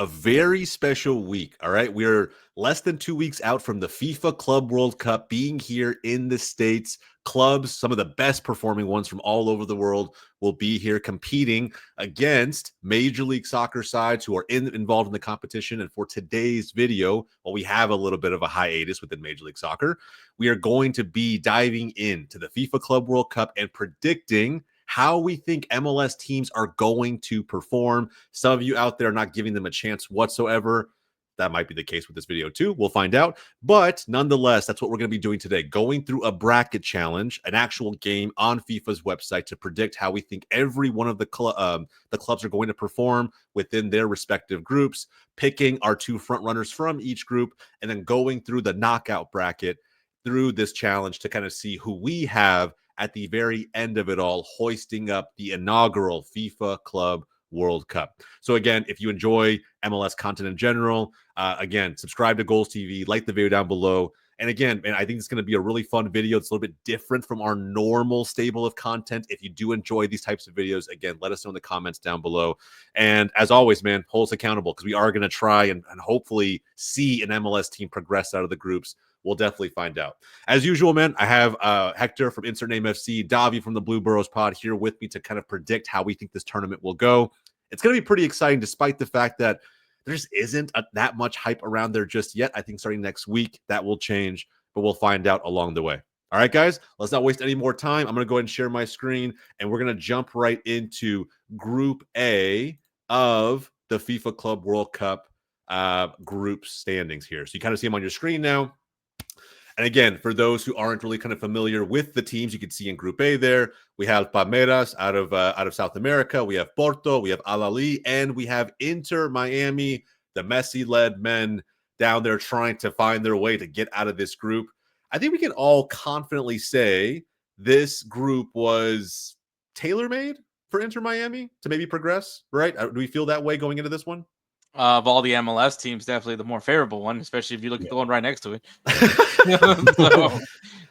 a very special week. All right. We're less than 2 weeks out from the FIFA Club World Cup being here in the States. Clubs, some of the best performing ones from all over the world, will be here competing against Major League Soccer sides who are involved in the competition. And for today's video, while we have a little bit of a hiatus within Major League Soccer, we are going to be diving into the FIFA Club World Cup and predicting how we think MLS teams are going to perform. Some of you out there are not giving them a chance whatsoever. That might be the case with this video too. We'll find out. But nonetheless, that's what we're going to be doing today. Going through a bracket challenge, an actual game on FIFA's website to predict how we think every one of the clubs are going to perform within their respective groups, picking our two front runners from each group, and then going through the knockout bracket through this challenge to kind of see who we have at the very end of it all, hoisting up the inaugural FIFA Club World Cup. So again, if you enjoy MLS content in general, again, subscribe to GOLZ TV, like the video down below. And again, man, I think it's going to be a really fun video. It's a little bit different from our normal stable of content. If you do enjoy these types of videos, again, let us know in the comments down below. And as always, man, hold us accountable because we are going to try and hopefully see an MLS team progress out of the groups. We'll definitely find out. As usual, man, I have Hector from Insert Name FC, Davi from the Blue Burrows Pod here with me to kind of predict how we think this tournament will go. It's going to be pretty exciting despite the fact that there just isn't that much hype around there just yet. I think starting next week, that will change, but we'll find out along the way. All right, guys, let's not waste any more time. I'm going to go ahead and share my screen, and we're going to jump right into Group A of the FIFA Club World Cup group standings here. So you kind of see them on your screen now. And again, for those who aren't really kind of familiar with the teams, you can see in Group A there, we have Palmeiras out of South America. We have Porto, we have Al Ahly, and we have Inter Miami, the Messi-led men down there trying to find their way to get out of this group. I think we can all confidently say this group was tailor-made for Inter Miami to maybe progress, right? Do we feel that way going into this one? Of all the MLS teams, definitely the more favorable one, especially if you look at the one right next to it. So,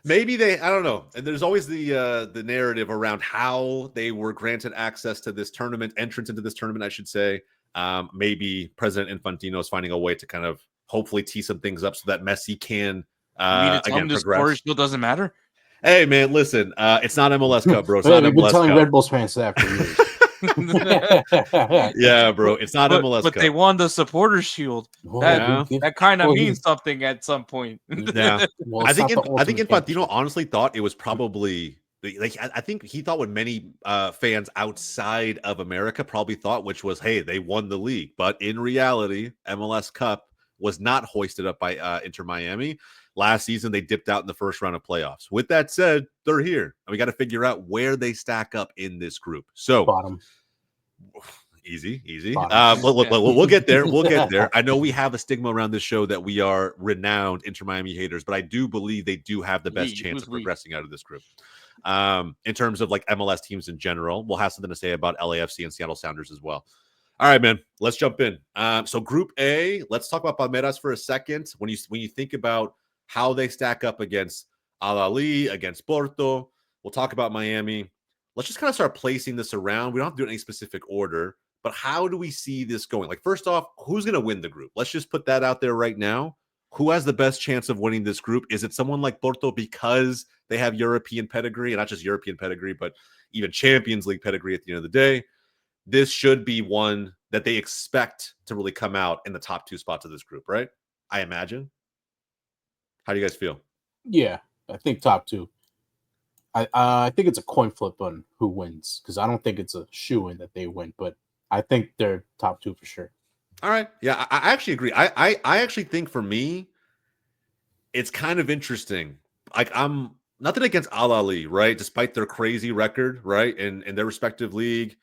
maybe I don't know. And there's always the narrative around how they were granted access to this tournament, entrance into this tournament, I should say. Maybe President Infantino is finding a way to kind of hopefully tee some things up so that Messi can again progress. Still doesn't matter. Hey man, listen, it's not MLS Cup, bro. It's not we've MLS been telling Cup. Red Bulls fans that for years. Yeah, bro, it's not MLS Cup. But they won the Supporters Shield. That kind of means something at some point. Yeah, well, I think Infantino honestly thought it was probably like I think he thought what many fans outside of America probably thought, which was, hey, they won the league. But in reality, MLS Cup was not hoisted up by Inter Miami. Last season, they dipped out in the first round of playoffs. With that said, they're here. And we got to figure out where they stack up in this group. So, bottom. Easy. We'll get there. We'll get there. I know we have a stigma around this show that we are renowned Inter Miami haters, but I do believe they do have the best chance of progressing out of this group. In terms of like MLS teams in general, we'll have something to say about LAFC and Seattle Sounders as well. All right, man, let's jump in. So Group A, let's talk about Palmeiras for a second. When you think about how they stack up against Al Ahly, against Porto, we'll talk about Miami. Let's just kind of start placing this around. We don't have to do it in any specific order, but how do we see this going? Like, first off, who's going to win the group? Let's just put that out there right now. Who has the best chance of winning this group? Is it someone like Porto because they have European pedigree, and not just European pedigree, but even Champions League pedigree at the end of the day? This should be one that they expect to really come out in the top two spots of this group, right? I imagine. How do you guys feel? Yeah, I think top two. I think it's a coin flip on who wins because I don't think it's a shoo-in that they win, but I think they're top two for sure. All right. Yeah, I actually agree. I actually think for me, it's kind of interesting. Like, I'm nothing against Al Ahly, right? Despite their crazy record, right? In their respective league.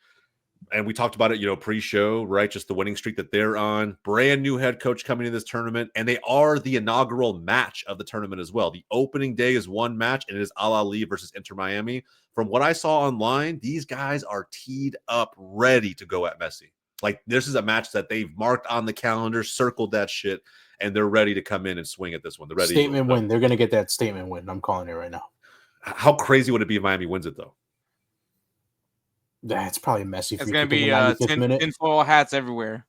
And we talked about it, pre-show, right? Just the winning streak that they're on. Brand new head coach coming to this tournament. And they are the inaugural match of the tournament as well. The opening day is one match, and it is Al Ahly versus Inter Miami. From what I saw online, these guys are teed up, ready to go at Messi. Like, this is a match that they've marked on the calendar, circled that shit, and they're ready to come in and swing at this one. They're ready. Statement win. They're going to get that statement win. I'm calling it right now. How crazy would it be if Miami wins it, though? That's probably messy. It's going to be tinfoil hats everywhere.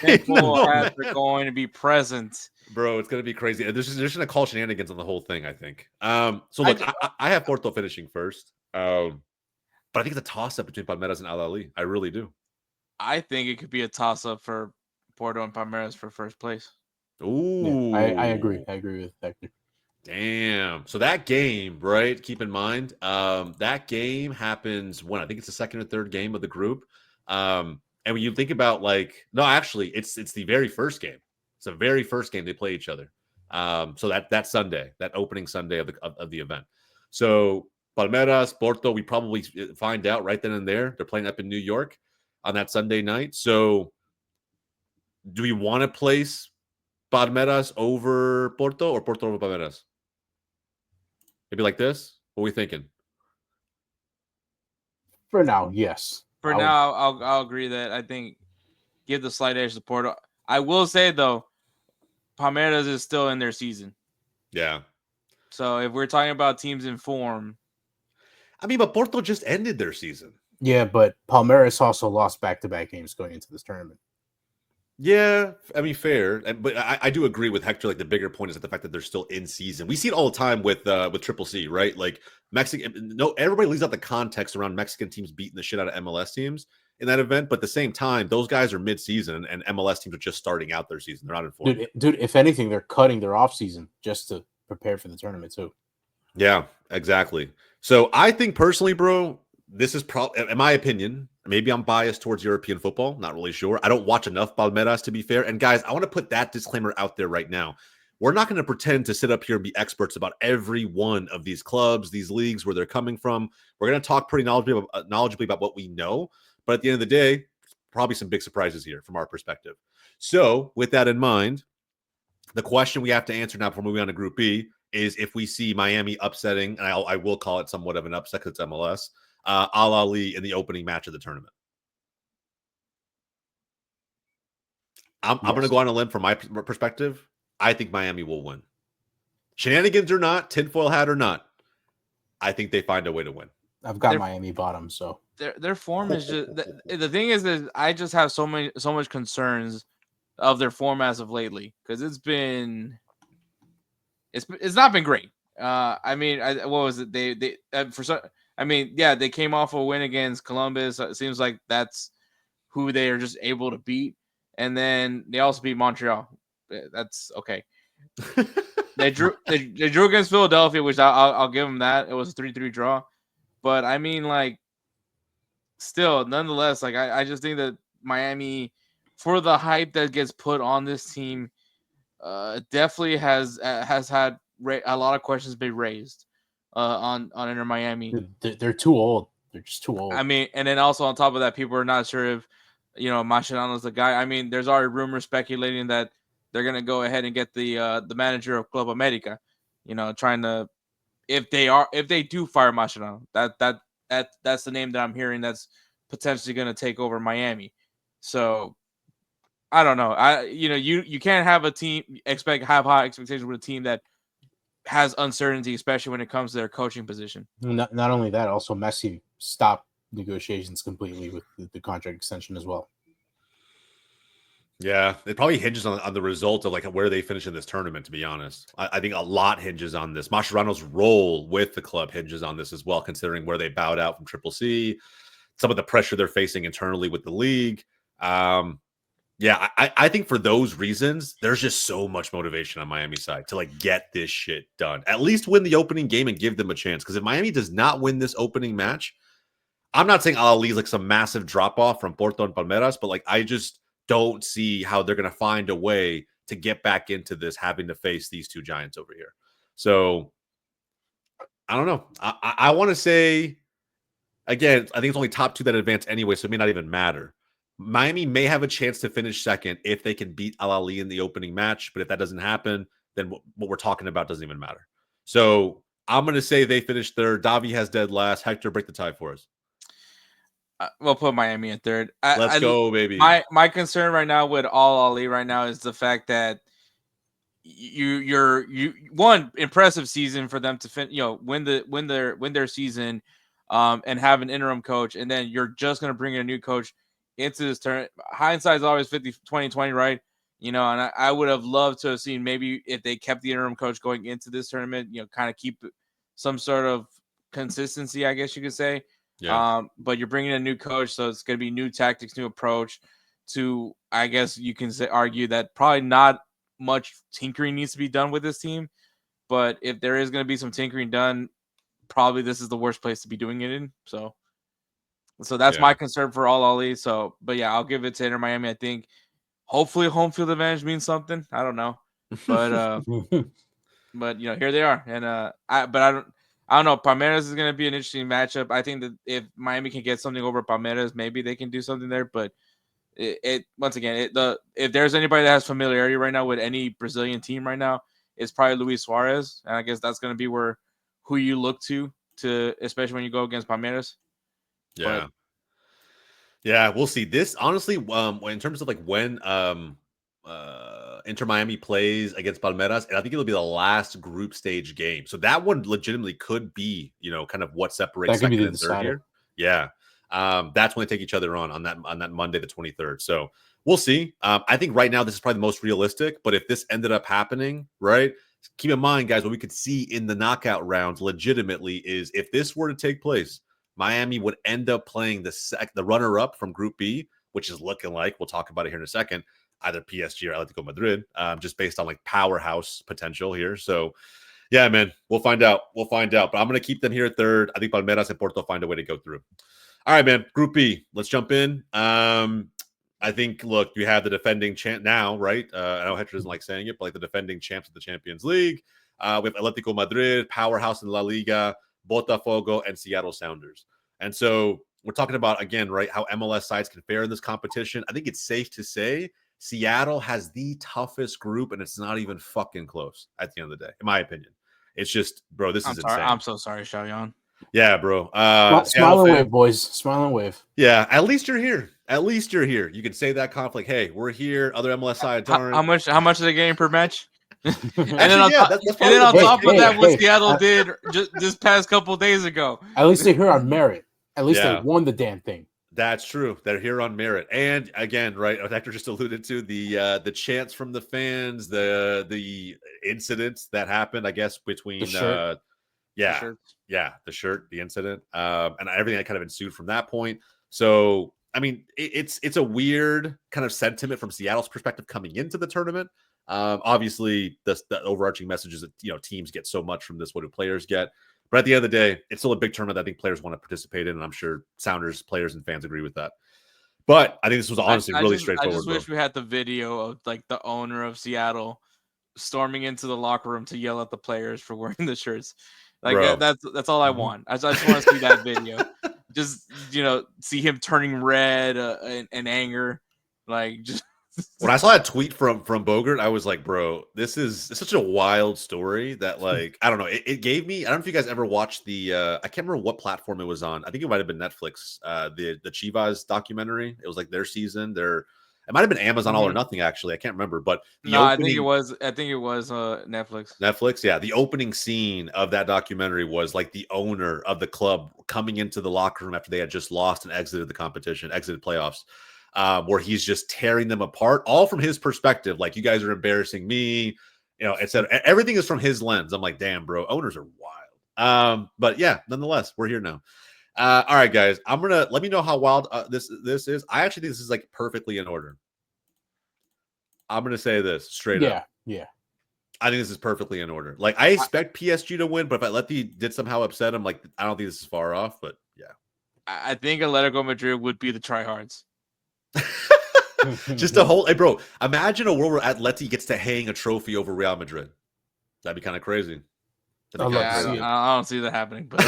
Tinfoil hats are going to be present. Bro, it's going to be crazy. There's just going to call shenanigans on the whole thing, I think. So, look, I have Porto finishing first. But I think it's a toss-up between Palmeiras and Al-Ahly. I really do. I think it could be a toss-up for Porto and Palmeiras for first place. Ooh. Yeah, I agree. I agree with Hector. Damn. So that game, right? Keep in mind, that game happens when I think it's the second or third game of the group. And when you think about it's the very first game. It's the very first game they play each other. So that Sunday, that opening Sunday of the event. So Palmeiras, Porto, we probably find out right then and there. They're playing up in New York on that Sunday night. So do we want to place Palmeiras over Porto or Porto over Palmeiras? Maybe like this? What are we thinking? For now, yes. I'll agree that I think give the slight edge to Porto. I will say, though, Palmeiras is still in their season. Yeah. So if we're talking about teams in form. I mean, but Porto just ended their season. Yeah, but Palmeiras also lost back-to-back games going into this tournament. Yeah, I mean, fair, but I do agree with Hector. Like the bigger point is that the fact that they're still in season. We see it all the time with Triple C, right? Like Mexican, everybody leaves out the context around Mexican teams beating the shit out of MLS teams in that event. But at the same time, those guys are mid-season, and MLS teams are just starting out their season. They're not in form. Dude, if anything, they're cutting their off-season just to prepare for the tournament too. Yeah, exactly. So I think personally, bro, this is probably, in my opinion, maybe I'm biased towards European football. Not really sure. I don't watch enough Palmeiras to be fair. And guys, I want to put that disclaimer out there right now. We're not going to pretend to sit up here and be experts about every one of these clubs, these leagues, where they're coming from. We're going to talk pretty knowledgeably about what we know. But at the end of the day, probably some big surprises here from our perspective. So with that in mind, the question we have to answer now before moving on to Group B is if we see Miami upsetting, and I will call it somewhat of an upset because it's MLS, Al-Ahly in the opening match of the tournament. I'm going to go on a limb from my perspective. I think Miami will win. Shenanigans or not, tinfoil hat or not, I think they find a way to win. I've got Miami bottom, so their form is just the thing is that I just have so much concerns of their form as of lately because it's not been great. I mean, what was it? They came off a win against Columbus. It seems like that's who they are just able to beat. And then they also beat Montreal. That's okay. they drew against Philadelphia, which I'll give them that. It was a 3-3 draw. But I mean, like, still, nonetheless, like I just think that Miami, for the hype that gets put on this team, definitely has had a lot of questions be raised on Inter Miami. They're too old. They're just too old. I mean, and then also on top of that, people are not sure if Mascherano's the guy. I mean, there's already rumors speculating that they're gonna go ahead and get the manager of Club America. Trying to if they do fire Mascherano, that's the name that I'm hearing that's potentially gonna take over Miami. So I don't know. You can't have a team have high expectations with a team that has uncertainty, especially when it comes to their coaching position. Not only that, also Messi stopped negotiations completely with the contract extension as well. Yeah, it probably hinges on the result of like where they finish in this tournament, to be honest. I think a lot hinges on this. Mascherano's role with the club hinges on this as well, considering where they bowed out from Triple C, some of the pressure they're facing internally with the league. Yeah, I think for those reasons, there's just so much motivation on Miami's side to like get this shit done. At least win the opening game and give them a chance. Because if Miami does not win this opening match, I'm not saying Al-Ahly is like some massive drop-off from Porto and Palmeiras, but like I just don't see how they're going to find a way to get back into this, having to face these two giants over here. So I don't know. I want to say, again, I think it's only top two that advance anyway, so it may not even matter. Miami may have a chance to finish second if they can beat Al-Ahly in the opening match, but if that doesn't happen, then what we're talking about doesn't even matter. So I'm going to say they finish third. Davi has dead last. Hector, break the tie for us. We'll put Miami in third. Let's go, baby. My concern right now with Al-Ahly right now is the fact that you're one impressive season for them to win their season. and have an interim coach, and then you're just going to bring in a new coach into this turn. Hindsight is always 20/20, right? And I would have loved to have seen maybe if they kept the interim coach going into this tournament, kind of keep some sort of consistency, I guess you could say. Yeah. But you're bringing a new coach, so it's going to be new tactics, new approach to, I guess you can argue that probably not much tinkering needs to be done with this team. But if there is going to be some tinkering done, probably this is the worst place to be doing it in. So that's my concern for Al Ahly. So, but yeah, I'll give it to Inter Miami. I think hopefully home field advantage means something. I don't know, but here they are, and I don't know. Palmeiras is going to be an interesting matchup. I think that if Miami can get something over Palmeiras, maybe they can do something there. But it once again, if there's anybody that has familiarity right now with any Brazilian team right now, it's probably Luis Suarez, and I guess that's going to be who you look to, especially when you go against Palmeiras. Yeah. Yeah, we'll see. This honestly, in terms of like when Inter Miami plays against Palmeiras, and I think it'll be the last group stage game. So that one legitimately could be, kind of what separates second and third here. Yeah. That's when they take each other on that Monday, the 23rd. So we'll see. I think right now this is probably the most realistic, but if this ended up happening, right? Keep in mind, guys, what we could see in the knockout rounds legitimately is if this were to take place, Miami would end up playing the runner-up from Group B, which is looking like, we'll talk about it here in a second, either PSG or Atletico Madrid, just based on like powerhouse potential here. So, yeah, man, we'll find out. But I'm going to keep them here at third. I think Palmeiras and Porto find a way to go through. All right, man, Group B, let's jump in. I think, look, you have the defending champ now, right? I know Hector doesn't like saying it, but like the defending champs of the Champions League. We have Atletico Madrid, powerhouse in La Liga, Botafogo, and Seattle Sounders. And so we're talking about, again, right, how MLS sides can fare in this competition. I think it's safe to say Seattle has the toughest group, and it's not even fucking close at the end of the day, in my opinion. It's just, bro, this is insane. I'm so sorry, Xiaoyan. Yeah, bro. Smile and wave, boys. Smile and wave. Yeah, at least you're here. You can say that conflict. Hey, we're here. Other MLS sides aren't. How much are they getting per match? and then on top of that, what Seattle did just this past couple days ago. At least they're here on merit. At least they won the damn thing. That's true. They're here on merit. And again, right, Hector just alluded to the chants from the fans, the incidents that happened, I guess, between the shirt, the incident, and everything that kind of ensued from that point. So, I mean, it's a weird kind of sentiment from Seattle's perspective coming into the tournament. Obviously, the overarching message is that teams get so much from this. What do players get? But at the end of the day, it's still a big tournament that I think players want to participate in, and I'm sure Sounders, players, and fans agree with that. But I think this was honestly really straightforward. I just wish we had the video of like the owner of Seattle storming into the locker room to yell at the players for wearing the shirts. Like that's all I want. I just want to see that video. Just see him turning red in anger, like just. When I saw that tweet from Bogert, I was like, bro, this is such a wild story that, like, I don't know. It gave me, I don't know if you guys ever watched I can't remember what platform it was on. I think it might have been Netflix, the Chivas documentary. It was like their season. It might have been Amazon All or Nothing, actually. I can't remember. But I think it was Netflix. Netflix, yeah. The opening scene of that documentary was like the owner of the club coming into the locker room after they had just lost and exited the competition, exited playoffs. Where he's just tearing them apart, all from his perspective. Like, you guys are embarrassing me, etc. Everything is from his lens. I'm like, damn, bro, owners are wild. But yeah, nonetheless, we're here now. All right, guys, let me know how wild this is. I actually think this is like perfectly in order. I'm gonna say this straight up. Yeah. I think this is perfectly in order. Like, I expect PSG to win, but if Atleti did somehow upset him, like, I don't think this is far off. But yeah, I think Atletico Madrid would be the tryhards. Just a whole, hey, bro, imagine a world where Atleti gets to hang a trophy over Real Madrid. That'd be kind of crazy. I don't see that happening, but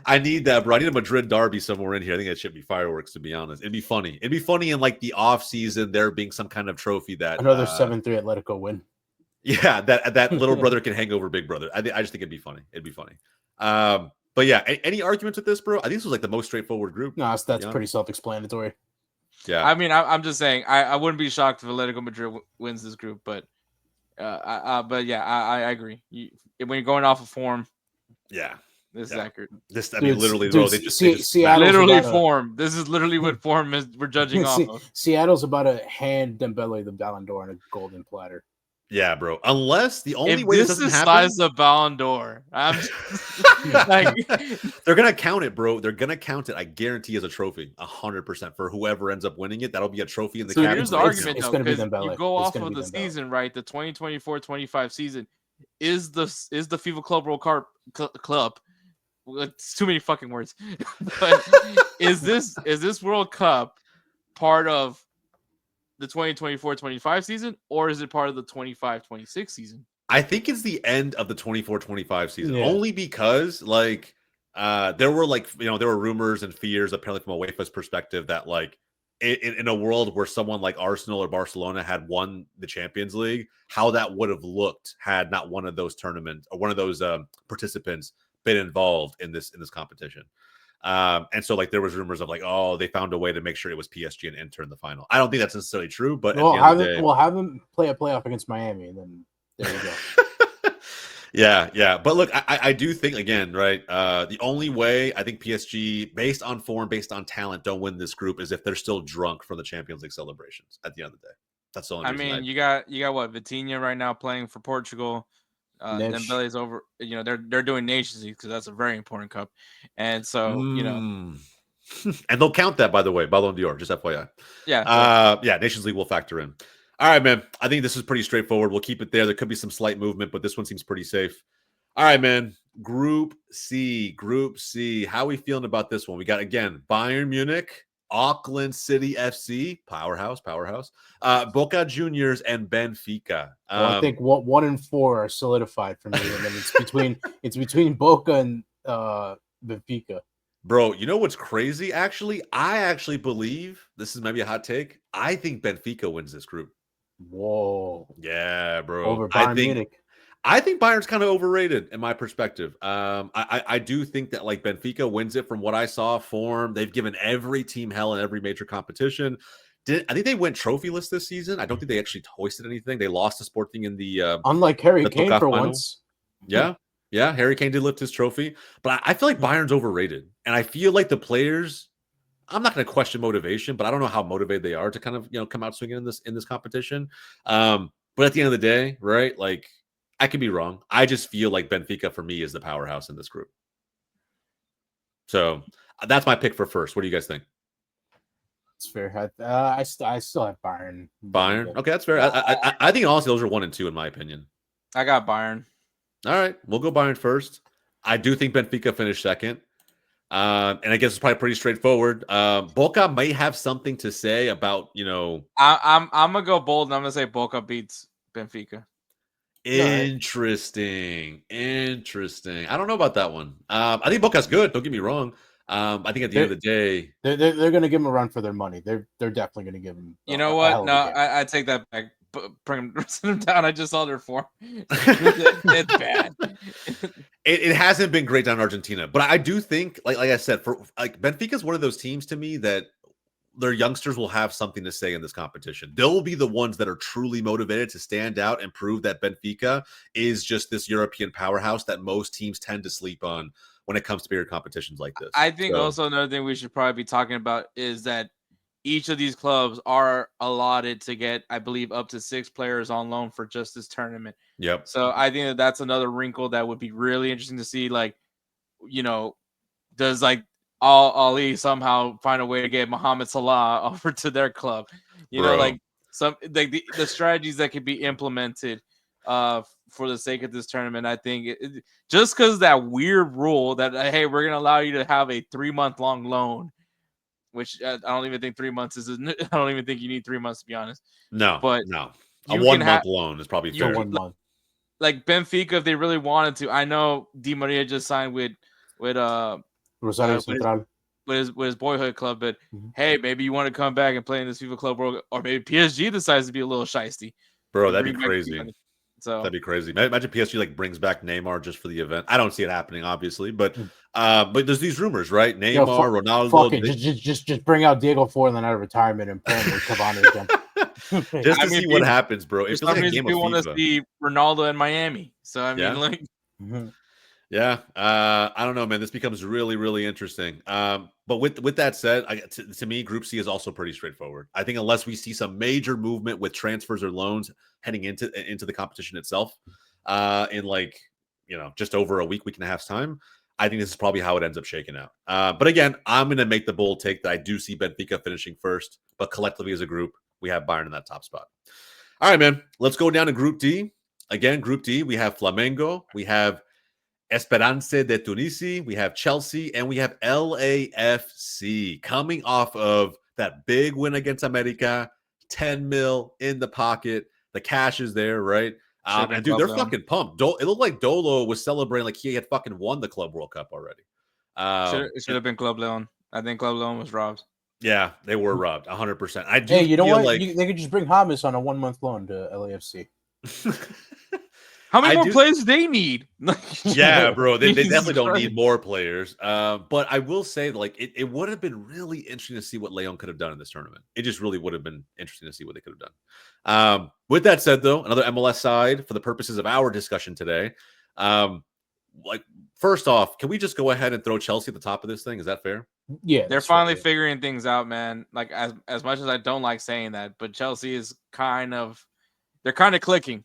I need that, bro. I need a Madrid derby somewhere in here. I think that should be fireworks, to be honest. It'd be funny. It'd be funny in like the off season, there being some kind of trophy that another 7-3 Atletico win. Yeah, that little brother can hang over big brother. I just think it'd be funny. It'd be funny. But yeah, any arguments with this, bro? I think this was like the most straightforward group. No, that's pretty self-explanatory. Yeah, I mean, I'm just saying, I wouldn't be shocked if Atletico Madrid wins this group, but yeah, I agree. When you're going off of form, yeah, This is accurate. This, I mean, literally, dude, they just Seattle's literally about form. This is literally what form is we're judging off of. Seattle's about to hand Dembele the Ballon d'Or on a golden platter. Yeah, bro. Unless the only If way this this doesn't is happen, size of Ballon d'Or, I'm like, they're gonna count it, bro. They're gonna count it. I guarantee as a trophy, 100% for whoever ends up winning it. That'll be a trophy in the so cabin. here's the it's- argument it's though, gonna be because Dembele. you go It's off gonna of be the Dembele. season, right? The 2024-25 season is the FIFA Club World Cup club. It's too many fucking words. But is this World Cup part of the 2024-25 season, or is it part of the 25-26 season? I think it's the end of the 24-25 season, Yeah. only because like there were there were rumors and fears apparently from a UEFA's perspective that like in a world where someone like Arsenal or Barcelona had won the Champions League, how that would have looked had not one of those tournaments or one of those participants been involved in this competition. And so like there was rumors of like, oh, they found a way to make sure it was PSG and Inter in the final. I don't think that's necessarily true, but Well, at the end of the day, we'll have them play a playoff against Miami, and then there you go. yeah. But look, I do think again, right? The only way I think PSG, based on form, based on talent, don't win this group is if they're still drunk from the Champions League celebrations at the end of the day. That's the only I reason. mean, you got what, Vitinha right now playing for Portugal. Dembele's over. They're doing Nations League because that's a very important cup, and so and they'll count that, by the way, Ballon d'Or, just FYI. Yeah. Nations League will factor in. All right, man. I think this is pretty straightforward. We'll keep it there. There could be some slight movement, but this one seems pretty safe. All right, man. Group C. How are we feeling about this one? We got, again, Bayern Munich, Auckland City FC, powerhouse, Boca Juniors, and Benfica. Well, I think 1 and 4 are solidified for me, and then it's between Boca and Benfica. Bro, you know what's crazy? Actually, I actually believe this is maybe a hot take. I think Benfica wins this group. Whoa! Yeah, bro. Over Bayern Munich. I think Bayern's kind of overrated in my perspective. I do think that like Benfica wins it from what I saw. Form, they've given every team hell in every major competition. I think they went trophyless this season. I don't think they actually hoisted anything. They lost to Sporting in the unlike Harry the Kane Cup for final. once. Yeah. Harry Kane did lift his trophy, but I feel like Bayern's overrated, and I feel like the players. I'm not going to question motivation, but I don't know how motivated they are to kind of come out swinging in this competition. But at the end of the day, right? Like I could be wrong. I just feel like Benfica for me is the powerhouse in this group. So that's my pick for first. What do you guys think? It's fair. I still have Bayern. Bayern. Okay, that's fair. I think honestly those are 1 and 2 in my opinion. I got Bayern. All right, we'll go Bayern first. I do think Benfica finished second. And I guess it's probably pretty straightforward. Boca may have something to say about, I'm gonna go bold and I'm gonna say Boca beats Benfica. Interesting. I don't know about that one. I think Boca's good. Don't get me wrong. I think at the end of the day, they're going to give them a run for their money. They're definitely going to give them. You know what? No, I take that back. Bring them down. I just saw their form. It's bad. It hasn't been great down in Argentina, but I do think, like I said, for like Benfica is one of those teams to me that their youngsters will have something to say in this competition. They'll be the ones that are truly motivated to stand out and prove that Benfica is just this European powerhouse that most teams tend to sleep on when it comes to bigger competitions like this. I think also another thing we should probably be talking about is that each of these clubs are allotted to get, I believe, up to 6 players on loan for just this tournament. Yep. So I think that's another wrinkle that would be really interesting to see. Like, does like Ali somehow find a way to get Mohamed Salah offered to their club? Like some like the strategies that could be implemented for the sake of this tournament. I think just because that weird rule that hey, we're gonna allow you to have a 3-month long loan. Which I don't even think 3 months is. I don't even think you need 3 months to be honest. No, but no, a 1 month loan is probably fair. 1 month. Like Benfica, if they really wanted to, I know Di Maria just signed with Rosario Central with his boyhood club. But hey, maybe you want to come back and play in this FIFA Club World, or maybe PSG decides to be a little shiesty. Bro, that'd be crazy. So that'd be crazy. Imagine PSG like brings back Neymar just for the event. I don't see it happening, obviously, but there's these rumors, right? Neymar, Ronaldo. Fuck it. Just bring out Diego Forlan out of retirement and play him with Cavani again. Just to see what happens, bro. It feels like a game of want to FIFA. see Ronaldo in Miami. So I mean, like, Yeah, I don't know, man. This becomes really, really interesting. But with that said, to me, Group C is also pretty straightforward. I think unless we see some major movement with transfers or loans heading into the competition itself, in like just over a week and a half's time, I think this is probably how it ends up shaking out. But again, I'm going to make the bold take that I do see Benfica finishing first, but collectively as a group, we have Bayern in that top spot. All right, man. Let's go down to Group D. Again, Group D, we have Flamengo, we have Esperance de Tunisi, we have Chelsea, and we have LAFC coming off of that big win against America, 10 mil in the pocket. The cash is there, right? And dude, they're fucking pumped. It looked like Dolo was celebrating like he had fucking won the Club World Cup already. It should have been Club Leon. I think Club Leon was robbed. Yeah, they were robbed 100%. I do. Hey, you know what? Like They could just bring Hamas on a 1-month loan to LAFC. How many more players do they need? Yeah, bro. They definitely don't need more players. But I will say, like, it would have been really interesting to see what Leon could have done in this tournament. It just really would have been interesting to see what they could have done. With that said, though, another MLS side for the purposes of our discussion today. Like, first off, can we just go ahead and throw Chelsea at the top of this thing? Is that fair? Yeah, they're finally figuring things out, man. Like as much as I don't like saying that, but Chelsea is they're kind of clicking.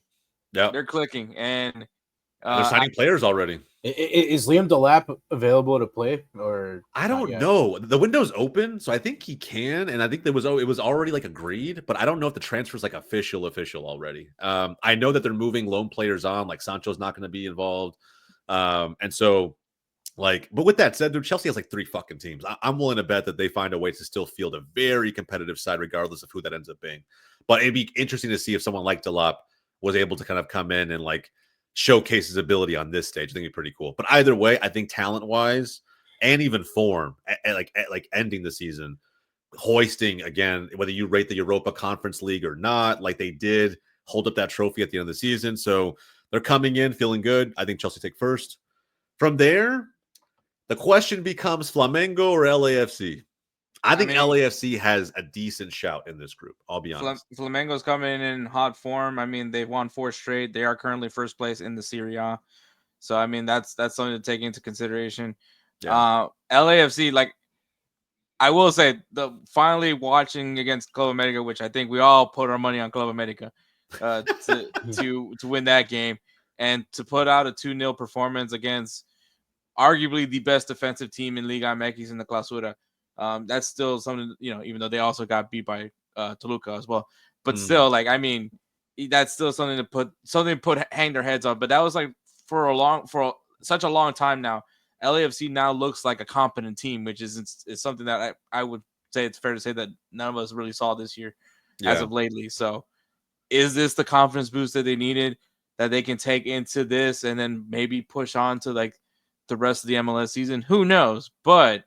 Yeah, they're clicking, and they're signing players already. Is Liam Delap available to play, or I don't know. The window's open, so I think he can, and I think it was already like agreed, but I don't know if the transfer's like official already. I know that they're moving loan players on, like Sancho's not going to be involved, and so like. But with that said, dude, Chelsea has like 3 fucking teams. I'm willing to bet that they find a way to still field a very competitive side, regardless of who that ends up being. But it'd be interesting to see if someone like Delap was able to kind of come in and like showcase his ability on this stage. I think it'd be pretty cool. But either way, I think talent-wise and even form, like ending the season, hoisting again, whether you rate the Europa Conference League or not, like they did hold up that trophy at the end of the season. So they're coming in feeling good. I think Chelsea take first. From there, the question becomes Flamengo or LAFC. I think LAFC has a decent shout in this group. I'll be honest. Flamengo's coming in hot form. I mean, they've won 4 straight. They are currently first place in the Serie A. So, I mean, that's something to take into consideration. Yeah. LAFC, like, I will say, finally watching against Club America, which I think we all put our money on Club America to win that game, and to put out a 2-0 performance against arguably the best defensive team in Liga MX in the Clausura. That's still something, even though they also got beat by Toluca as well. But still, like, I mean, that's still something to hang their heads on. But that was like for such a long time now. LAFC now looks like a competent team, which is something that I would say it's fair to say that none of us really saw this year as of lately. So is this the confidence boost that they needed that they can take into this and then maybe push on to like the rest of the MLS season? Who knows? But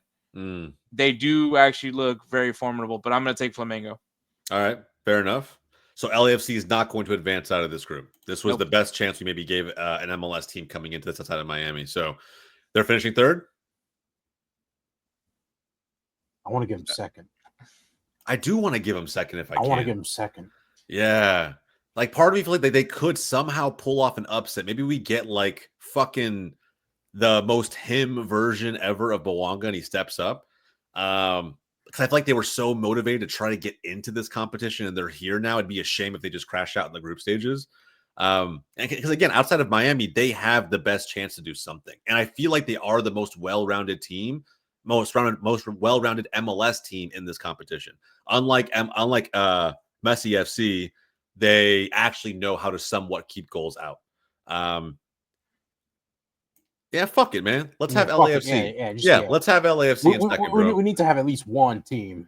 they do actually look very formidable, but I'm going to take Flamengo. All right, fair enough. So LAFC is not going to advance out of this group. This was the best chance we maybe gave an MLS team coming into this outside of Miami. So they're finishing third. I want to give them second. I do want to give them second if I can. I want to give them second. Yeah. Like part of me feels like they could somehow pull off an upset. Maybe we get like fucking the most him version ever of Bawanga and he steps up. Because I feel like they were so motivated to try to get into this competition and they're here now. It'd be a shame if they just crash out in the group stages. Because again, outside of Miami, they have the best chance to do something. And I feel like they are the most well-rounded team, most well-rounded MLS team in this competition. Unlike Messi FC, they actually know how to somewhat keep goals out. Yeah, fuck it, man. Let's have LAFC. Let's have LAFC in second, bro. We need to have at least one team.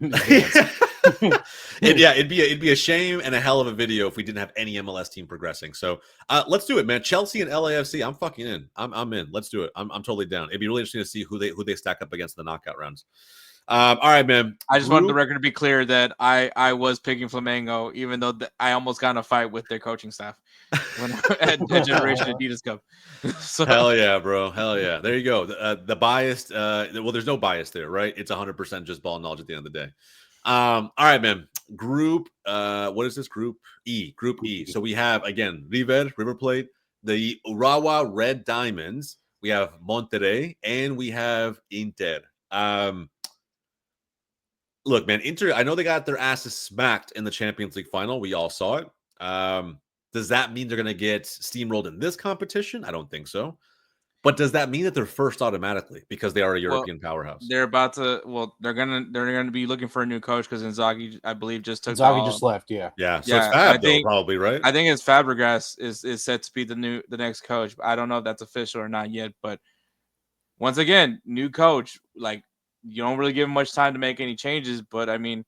It'd be a shame and a hell of a video if we didn't have any MLS team progressing. So let's do it, man. Chelsea and LAFC. I'm fucking in. I'm in. Let's do it. I'm totally down. It'd be really interesting to see who they stack up against the knockout rounds. All right, man. I just wanted the record to be clear that I was picking Flamengo, even though I almost got in a fight with their coaching staff when at Generation Adidas Cup. So. Hell yeah, bro. Hell yeah. There you go. The biased. Well, there's no bias there, right? It's 100% just ball knowledge at the end of the day. All right, man. Group. What is this? Group E. Group E. So we have again River Plate, the Urawa Red Diamonds, we have Monterrey, and we have Inter. Look, man, Inter, I know they got their asses smacked in the Champions League final. We all saw it. Does that mean they're going to get steamrolled in this competition? I don't think so. But does that mean that they're first automatically because they are a European powerhouse? They're about to. Well, they're gonna be looking for a new coach because Inzaghi, I believe, just took. Inzaghi just left. Yeah. Yeah. So it's Fab, though, probably, right? I think it's Fabregas is set to be the next coach. I don't know if that's official or not yet. But once again, new coach. Like, you don't really give him much time to make any changes. But I mean,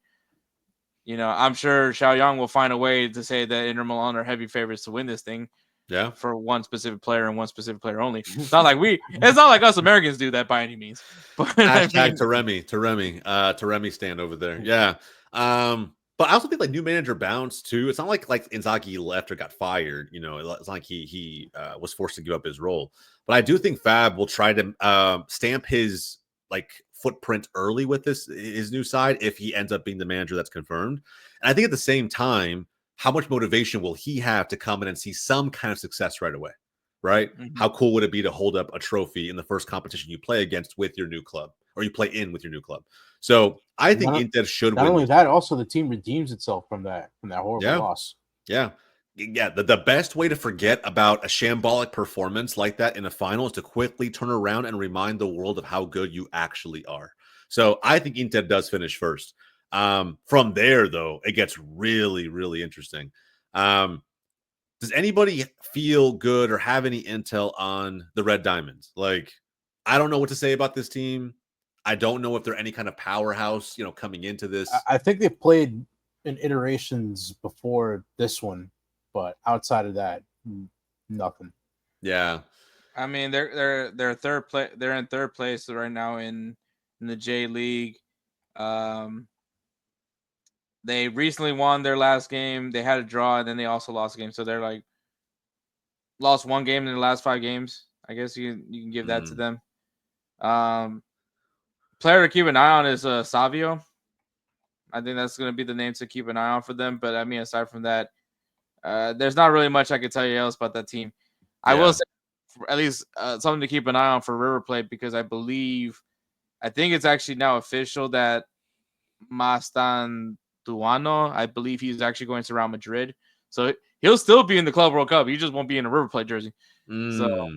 I'm sure Xiaoyang will find a way to say that Inter Milan are heavy favorites to win this thing. Yeah. For one specific player and one specific player only. It's not like us Americans do that by any means. But Hashtag Taremi stand over there. Yeah. But I also think like new manager bounce too. It's not like Inzaghi left or got fired. It's not like he was forced to give up his role. But I do think Fab will try to stamp his like footprint early with his new side if he ends up being the manager that's confirmed. And I think at the same time, how much motivation will he have to come in and see some kind of success right away, right? Mm-hmm. How cool would it be to hold up a trophy in the first competition you play against with your new club, or you play in with your new club? So I think Inter should win. Not only that, also the team redeems itself from that horrible loss. Yeah. The best way to forget about a shambolic performance like that in a final is to quickly turn around and remind the world of how good you actually are. So I think Inter does finish first. From there, though, it gets really, really interesting. Does anybody feel good or have any intel on the Red Diamonds? Like, I don't know what to say about this team. I don't know if they're any kind of powerhouse, coming into this. I think they've played in iterations before this one, but outside of that, nothing. Yeah. I mean, they're third place. They're in third place right now in the J League. They recently won their last game. They had a draw, and then they also lost a game. So they're like lost one game in the last 5 games. I guess you can give that to them. Player to keep an eye on is Savio. I think that's going to be the name to keep an eye on for them. But I mean, aside from that, there's not really much I can tell you else about that team. Yeah. I will say at least something to keep an eye on for River Plate because I think it's actually now official that Mastan Duano, I believe he's actually going to Real Madrid. So he'll still be in the Club World Cup. He just won't be in a River Plate jersey. So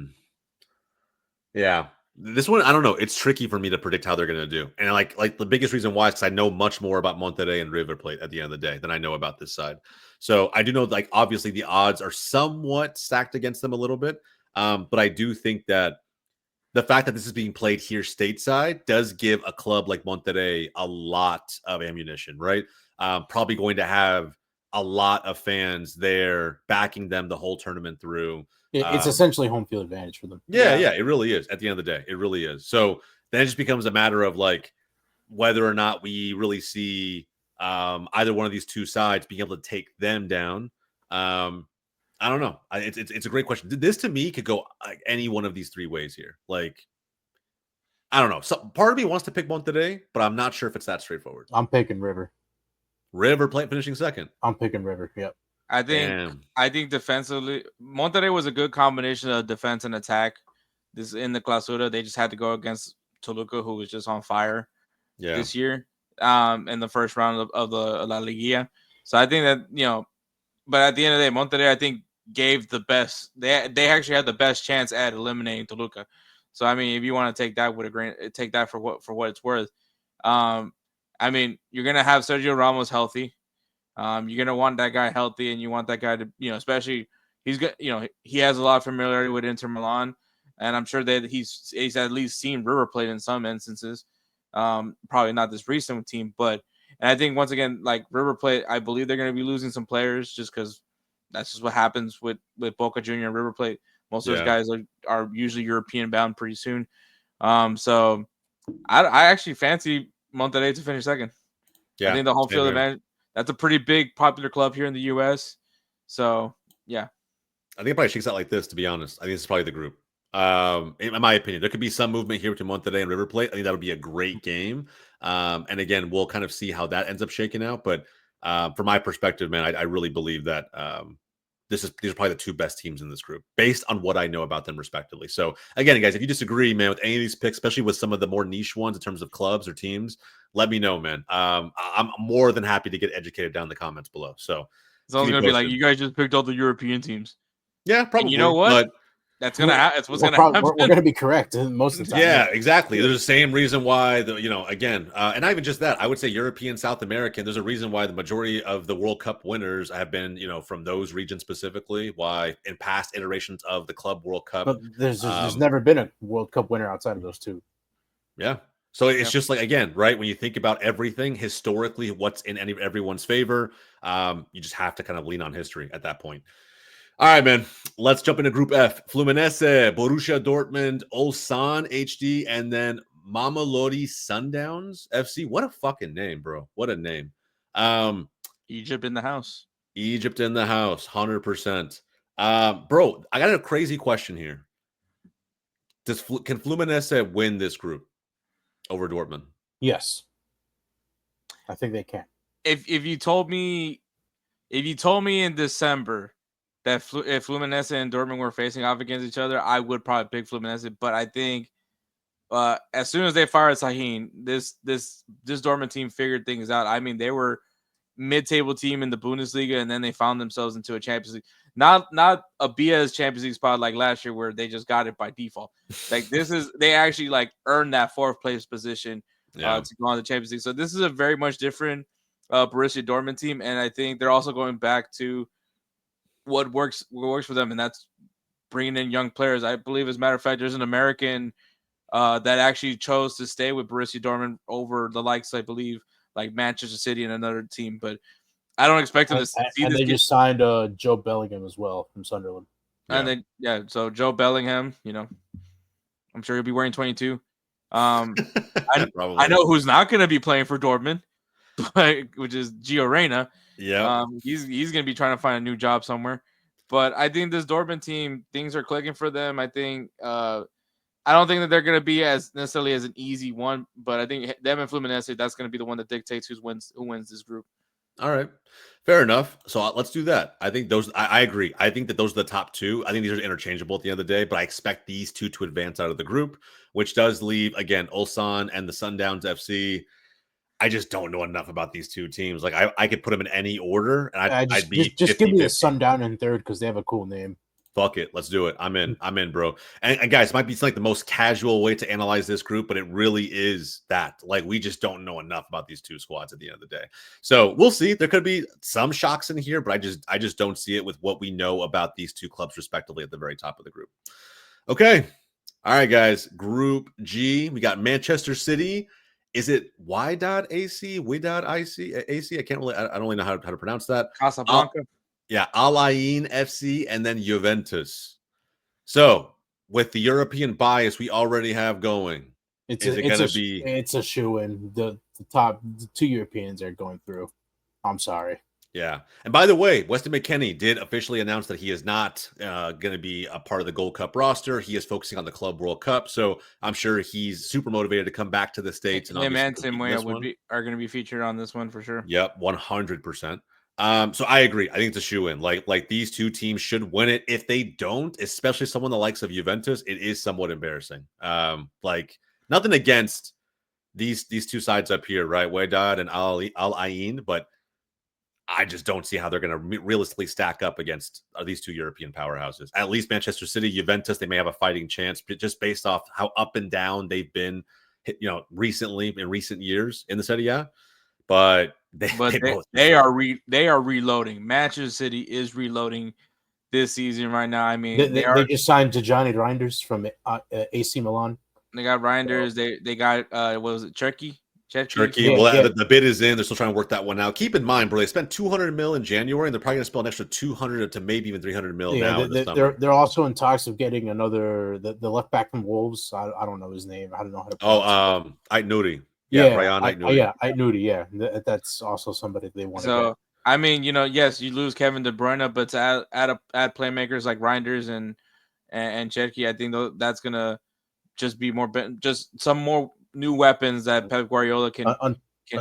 yeah. This one, I don't know. It's tricky for me to predict how they're going to do. And like the biggest reason why is because I know much more about Monterrey and River Plate at the end of the day than I know about this side. So I do know, like, obviously the odds are somewhat stacked against them a little bit. But I do think that the fact that this is being played here stateside does give a club like Monterrey a lot of ammunition, right? Probably going to have a lot of fans there backing them the whole tournament through. It's essentially home field advantage for them. Yeah, it really is. At the end of the day, it really is. So then it just becomes a matter of like whether or not we really see either one of these two sides being able to take them down. I don't know. It's a great question. This to me could go any one of these 3 ways here. Like, I don't know. So part of me wants to pick Monterrey, but I'm not sure if it's that straightforward. I'm picking River. River Plate finishing second. I'm picking River. Yep. I think defensively, Monterrey was a good combination of defense and attack. This in the Clausura, they just had to go against Toluca, who was just on fire this year in the first round of the La Liguilla. So I think that, but at the end of the day, Monterrey, I think, gave the best. They actually had the best chance at eliminating Toluca. So I mean, if you want to take that for what it's worth. I mean, you're gonna have Sergio Ramos healthy. You're gonna want that guy healthy, and you want that guy to, especially he has a lot of familiarity with Inter Milan, and I'm sure that he's at least seen River Plate in some instances. Probably not this recent team, but and I think once again, like River Plate, I believe they're gonna be losing some players just because that's just what happens with Boca Junior and River Plate. Most of those guys are usually European bound pretty soon. So I actually fancy Monterrey to finish second. Yeah, I think the home field advantage. That's a pretty big popular club here in the U.S. So yeah, I think it probably shakes out like this. To be honest, I think this is probably the group. In my opinion, there could be some movement here between Monterrey and River Plate. I think that would be a great game. And again, we'll kind of see how that ends up shaking out. But from my perspective, man, I really believe that these are probably the two best teams in this group based on what I know about them respectively. So again, guys, if you disagree, man, with any of these picks, especially with some of the more niche ones in terms of clubs or teams, let me know, man. I'm more than happy to get educated down in the comments below. So it's always gonna be like, you guys just picked all the European teams. Yeah, probably. And you know what? But that's gonna happen. It's what's gonna happen. We're gonna be correct most of the time. Yeah, exactly. There's the same reason why again, and not even just that. I would say European, South American. There's a reason why the majority of the World Cup winners have been, from those regions specifically. Why in past iterations of the Club World Cup, but there's never been a World Cup winner outside of those two. Yeah. So it's just like, again, right, when you think about everything historically, what's in everyone's favor, you just have to kind of lean on history at that point. All right, man. Let's jump into Group F. Fluminense, Borussia Dortmund, Ulsan HD, and then Mamelodi Sundowns FC. What a fucking name, bro. What a name. Egypt in the house. Egypt in the house, 100%. Bro, I got a crazy question here. Can Fluminense win this group over Dortmund? Yes. I think they can. If you told me in December that if Fluminense and Dortmund were facing off against each other, I would probably pick Fluminense. But I think as soon as they fired Sahin, this Dortmund team figured things out. I mean, they were mid-table team in the Bundesliga, and then they found themselves into a Champions League. Not a BS Champions League spot like last year where they just got it by default. Like they actually like earned that fourth place position to go on the Champions League. So this is a very much different Borussia Dortmund team, and I think they're also going back to what works for them, and that's bringing in young players. I believe, as a matter of fact, there's an American that actually chose to stay with Borussia Dortmund over the likes, I believe, like Manchester City and another team. But I don't expect them to see and this. They just signed Joe Bellingham as well from Sunderland. And then so Joe Bellingham, I'm sure he'll be wearing 22. I know who's not going to be playing for Dortmund, which is Gio Reyna. Yeah, he's going to be trying to find a new job somewhere. But I think this Dortmund team, things are clicking for them. I think I don't think that they're going to be as necessarily as an easy one, but I think them and Fluminense, that's going to be the one that dictates who wins this group. All right, fair enough. So let's do that. I think I agree. I think that those are the top two. I think these are interchangeable at the end of the day, but I expect these two to advance out of the group, which does leave, again, Ulsan and the Sundowns FC. I just don't know enough about these two teams. Like I could put them in any order, and I'd be just give me the Sundown in third because they have a cool name. Fuck it, let's do it. I'm in, bro. And guys, it might be like the most casual way to analyze this group, but it really is that. Like, we just don't know enough about these two squads at the end of the day. So we'll see. There could be some shocks in here, but I just don't see it with what we know about these two clubs respectively at the very top of the group. Okay, all right, guys. Group G, we got Manchester City. Is it Y.AC? I can't really. I don't really know how to pronounce that. Casablanca. Yeah, Al Ain FC and then Juventus. So, with the European bias we already have going, it's a shoe-in. The two Europeans are going through. I'm sorry. Yeah. And by the way, Weston McKennie did officially announce that he is not going to be a part of the Gold Cup roster. He is focusing on the Club World Cup. So I'm sure he's super motivated to come back to the States. And him and Tim Weah are going to be featured on this one for sure. Yep, 100%. So I agree. I think it's a shoe-in. Like these two teams should win it. If they don't, especially someone the likes of Juventus, it is somewhat embarrassing. Like nothing against these two sides up here, right? Wydad and Al Ain, but I just don't see how they're going to realistically stack up against these two European powerhouses. At least Manchester City, Juventus, they may have a fighting chance, but just based off how up and down they've been, recently in recent years in the Serie A. But they are reloading. Manchester City is reloading this season right now. I mean, they just signed Johnny Reinders from AC Milan. They got Reinders. They got what was it, Turkey? The bid is in. They're still trying to work that one out. Keep in mind, bro, they spent $200 million in January, and they're probably going to spend an extra $200 to maybe even $300 million now. They're also in talks of getting another the left back from Wolves. I don't know his name. I don't know how to pronounce it. Ait Nouri. Brian Ait Nouri. Yeah, that's also somebody they want. So I mean, yes, you lose Kevin De Bruyne, but to add playmakers like Reinders and Cherki, I think that's gonna just be just some more new weapons that Pep Guardiola can on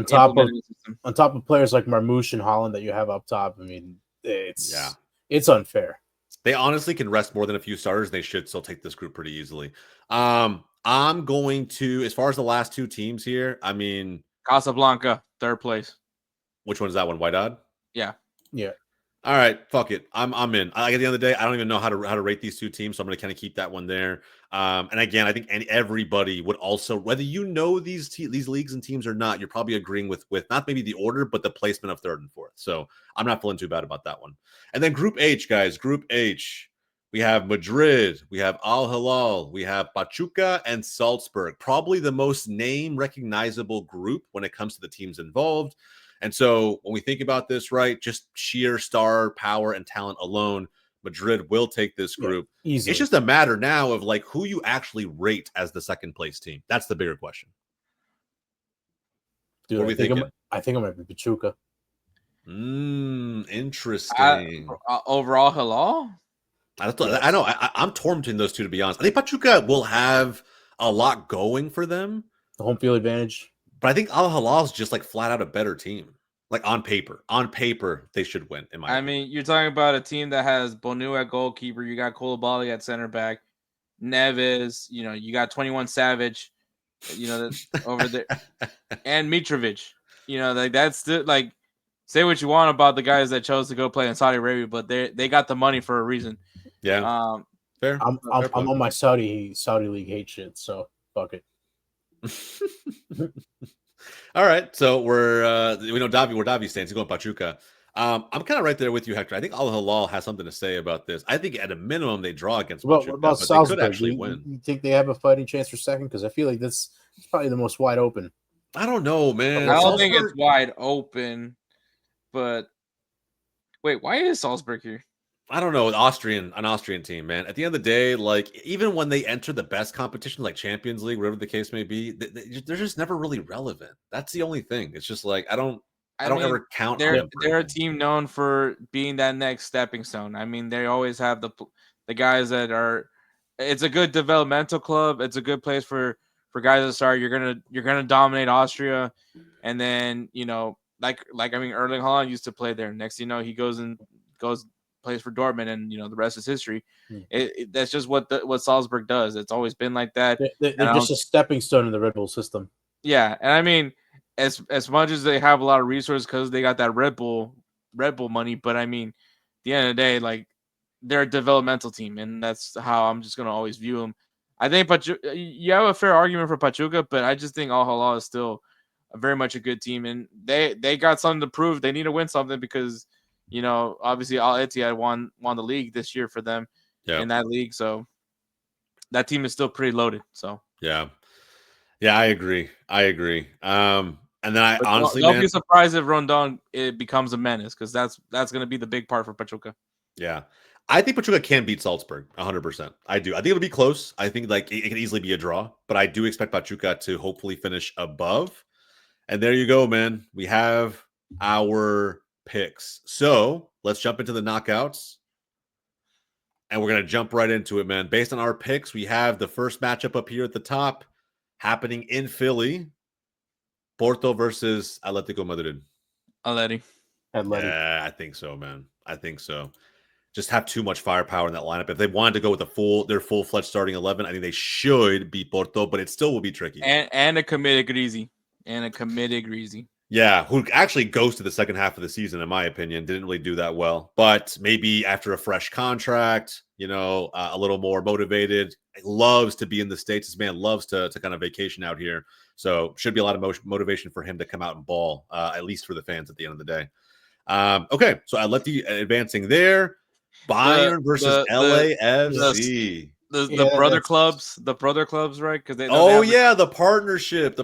top of players like Marmoush and Holland that you have up top. I mean, it's It's unfair. They honestly can rest more than a few starters. They should still take this group pretty easily. I'm going to, as far as the last two teams here, I mean, Casablanca, third place. which one is that one? White Odd? Yeah. Yeah. All right, fuck it. I'm in. At the end of the day, I don't even know how to rate these two teams, so I'm going to kind of keep that one there. And again, I think everybody would also, whether you know these leagues and teams or not, you're probably agreeing with not maybe the order, but the placement of third and fourth. So I'm not feeling too bad about that one. And then Group H, guys. Group H. We have Madrid, we have Al Hilal, we have Pachuca and Salzburg. Probably the most name recognizable group when it comes to the teams involved. And so when we think about this, right, just sheer star power and talent alone, Madrid will take this group. Yeah, it's just a matter now of like who you actually rate as the second place team. That's the bigger question. Dude, what are we thinking? I think I'm going to be Pachuca. Interesting. Overall, Hilal? I know. I'm torn between those two, to be honest. I think Pachuca will have a lot going for them. The home field advantage. But I think Al Hilal is just like flat out a better team. Like on paper. On paper, they should win, in my opinion. mean, you're talking about a team that has Bonu at goalkeeper. You got Koulibaly at center back. Neves, you got 21 Savage, over there. And Mitrovic. That's the, say what you want about the guys that chose to go play in Saudi Arabia, but they got the money for a reason. Yeah. Fair. I'm on my Saudi League hate shit, so fuck it. All right, so we know Davi where Davi stands. He's going Pachuca. I'm kind of right there with you, Hector. I think Al Hilal has something to say about this. I think at a minimum they draw against Pachuca, what about but Salzburg? they could actually win. You think they have a fighting chance for second? Because I feel like that's probably the most wide open. I don't know, man. I don't think it's wide open, but wait, why is Salzburg here? I don't know, an Austrian team, man. At the end of the day, like even when they enter the best competition, like Champions League, whatever the case may be, they're just never really relevant. That's the only thing. It's just like I don't ever count. They're a team known for being that next stepping stone. I mean, they always have the guys that are. It's a good developmental club. It's a good place for guys to start. You're gonna dominate Austria, and then like I mean, Erling Haaland used to play there. Next, he goes plays for Dortmund, and the rest is history. That's just what Salzburg does. It's always been like that. They're just a stepping stone in the Red Bull system. Yeah, and I mean, as much as they have a lot of resources because they got that Red Bull money, but I mean, at the end of the day, like they're a developmental team, and that's how I'm just gonna always view them. I think you have a fair argument for Pachuca, but I just think Al Hilal is still very much a good team, and they got something to prove. They need to win something because obviously Al Ittihad won the league this year for them in that league, so that team is still pretty loaded. So yeah, I agree. And then I honestly don't be surprised if Rondon it becomes a menace because that's going to be the big part for Pachuca. Yeah, I think Pachuca can beat Salzburg 100%. I do. I think it'll be close. I think like it can easily be a draw, but I do expect Pachuca to hopefully finish above. And there you go, man. We have our picks. So let's jump into the knockouts. And we're going to jump right into it, man. Based on our picks, we have the first matchup up here at the top happening in Philly. Porto versus Atletico Madrid. Atleti. Yeah, I think so, man. I think so. Just have too much firepower in that lineup. If they wanted to go with their full-fledged starting 11, I think they should beat Porto, but it still will be tricky. And a committed Greasy. Yeah, who actually goes to the second half of the season, in my opinion, didn't really do that well. But maybe after a fresh contract, a little more motivated, loves to be in the States. This man loves to kind of vacation out here. So should be a lot of motivation for him to come out and ball, at least for the fans at the end of the day. Okay, so Atleti advancing there. Bayern versus LAFC. The brother clubs, right? Because the partnership.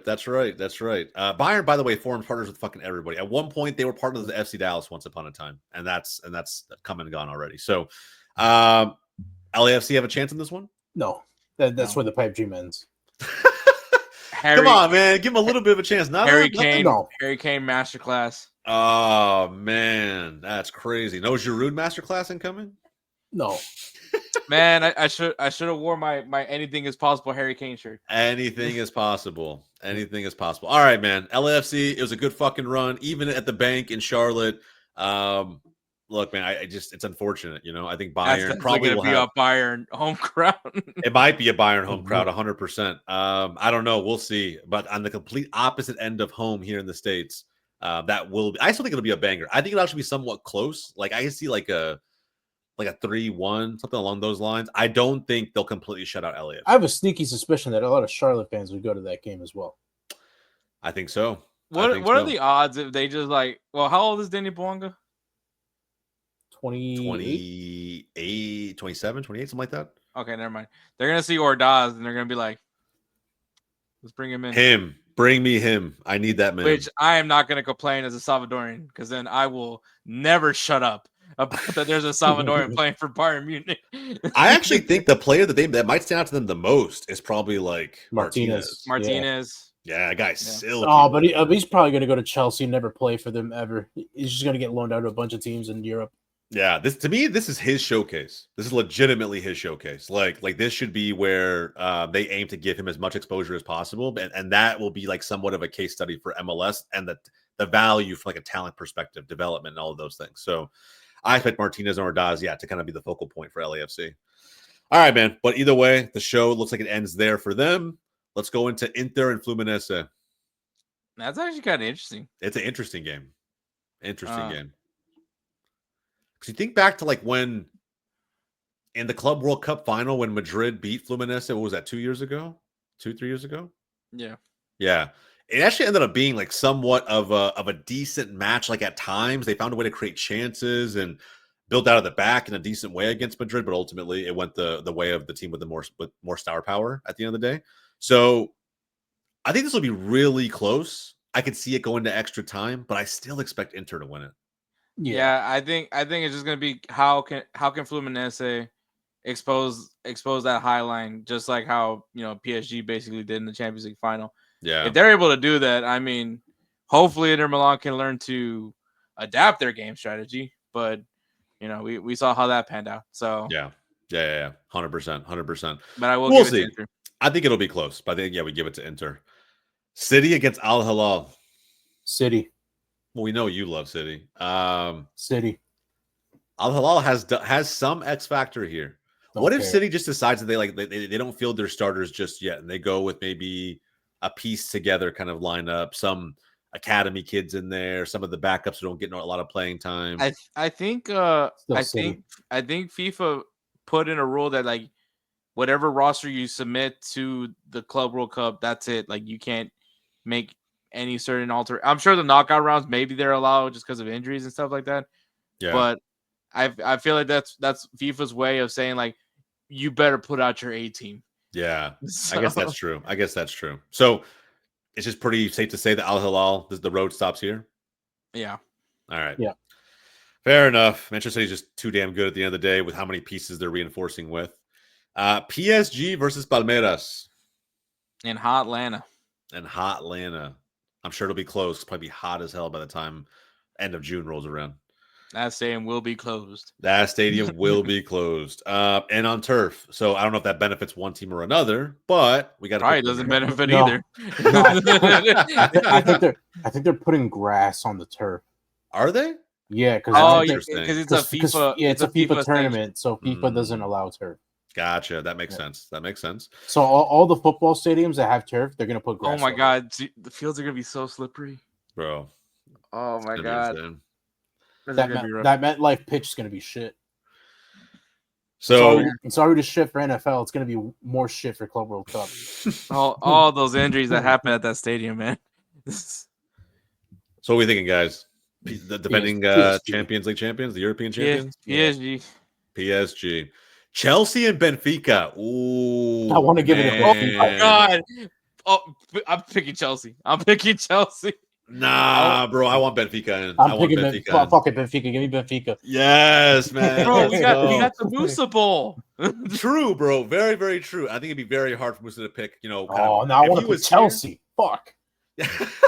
That's right. Bayern, by the way, formed partners with fucking everybody. At one point, they were part of the FC Dallas once upon a time, and that's come and gone already. So, LAFC have a chance in this one? No, that's where the pipe dream ends. Come on, man, give him a little bit of a chance. Harry Kane masterclass. Oh man, that's crazy. No Giroud masterclass incoming? No. Man, I should have worn my anything is possible Harry Kane shirt. Anything is possible. All right, man. LAFC, it was a good fucking run, even at the bank in Charlotte. Look, man, I just it's unfortunate. I think That's Bayern probably going will to be have. a Bayern home crowd. It might be a Bayern home crowd, 100%. I don't know. We'll see. But on the complete opposite end of home here in the States, that will be. I still think it'll be a banger. I think it'll actually be somewhat close. Like I can see like a 3-1, something along those lines. I don't think they'll completely shut out LAFC. I have a sneaky suspicion that a lot of Charlotte fans would go to that game as well. I think so. What are the odds if they just like? Well, how old is Danny Bouanga? 28, 27, 28, something like that. Okay, never mind. They're gonna see Ordaz and they're gonna be like, "Let's bring him in." Bring me him. I need that man. Which I am not gonna complain as a Salvadorian because then I will never shut up about that. There's a Salvadorian playing for Bayern Munich. I actually think the player that might stand out to them the most is probably like Martinez. Yeah, guy's silky. Oh, but he's probably going to go to Chelsea, never play for them ever. He's just going to get loaned out to a bunch of teams in Europe. Yeah, this is his showcase. This is legitimately his showcase. Like this should be where they aim to give him as much exposure as possible, and that will be like somewhat of a case study for MLS and the value from like a talent perspective, development, and all of those things. So I expect Martinez and Ordaz, to kind of be the focal point for LAFC. All right, man. But either way, the show looks like it ends there for them. Let's go into Inter and Fluminense. That's actually kind of interesting. It's an interesting game. Because you think back to like when in the Club World Cup final when Madrid beat Fluminense, what was that, 3 years ago? Yeah. Yeah. It actually ended up being like somewhat of a decent match. Like at times they found a way to create chances and build out of the back in a decent way against Madrid, but ultimately it went the way of the team with more star power at the end of the day. So I think this will be really close. I could see it going to extra time, but I still expect Inter to win it. Yeah, I think it's just gonna be how can Fluminense expose that high line, just like how PSG basically did in the Champions League final. Yeah, if they're able to do that, I mean, hopefully Inter Milan can learn to adapt their game strategy. But we saw how that panned out. So yeah, 100%. But I will We'll give it see. to Inter. I think it'll be close, but I think we give it to Inter. City against Al Hilal. City. Well, we know you love City. City. Al Hilal has some X factor here. What if City just decides that they don't field their starters just yet, and they go with maybe a piece together kind of lineup, some academy kids in there, some of the backups who don't get a lot of playing time. I think FIFA put in a rule that like whatever roster you submit to the Club World Cup, that's it. Like you can't make any certain alter. I'm sure the knockout rounds maybe they're allowed just because of injuries and stuff like that. Yeah. But I feel like that's FIFA's way of saying like you better put out your A team. Yeah. So. I guess that's true. So it's just pretty safe to say that Al Hilal, the road stops here. Yeah. All right. Yeah. Fair enough. Manchester City is just too damn good at the end of the day with how many pieces they're reinforcing with. PSG versus Palmeiras. In hot Atlanta. I'm sure it'll be close. It'll probably be hot as hell by the time end of June rolls around. That stadium will be closed. And on turf. So I don't know if that benefits one team or another, but we got to probably doesn't benefit either. No, I think they're putting grass on the turf. Are they? Yeah, because it's a FIFA. It's a FIFA tournament, so FIFA doesn't allow turf. Gotcha. That makes sense. So all the football stadiums that have turf, they're gonna put grass. Oh my god, the fields are gonna be so slippery, bro. Oh my god. That MetLife pitch is gonna be shit. So it's already shit for NFL. It's gonna be more shit for Club World Cup. all those injuries that happened at that stadium, man. So what are we thinking, guys? The defending Champions League champions, the European champions? PSG. Chelsea and Benfica. Ooh, I want to give it a Oh my god. Oh, I'm picking Chelsea. Nah, bro. I want Benfica in. I'm picking Benfica. Fuck it, Benfica. Give me Benfica. Yes, man. Bro, we got the Musa Bowl. True, bro. Very, very true. I think it'd be very hard for Musa to pick, now I want to pick Chelsea. Fuck.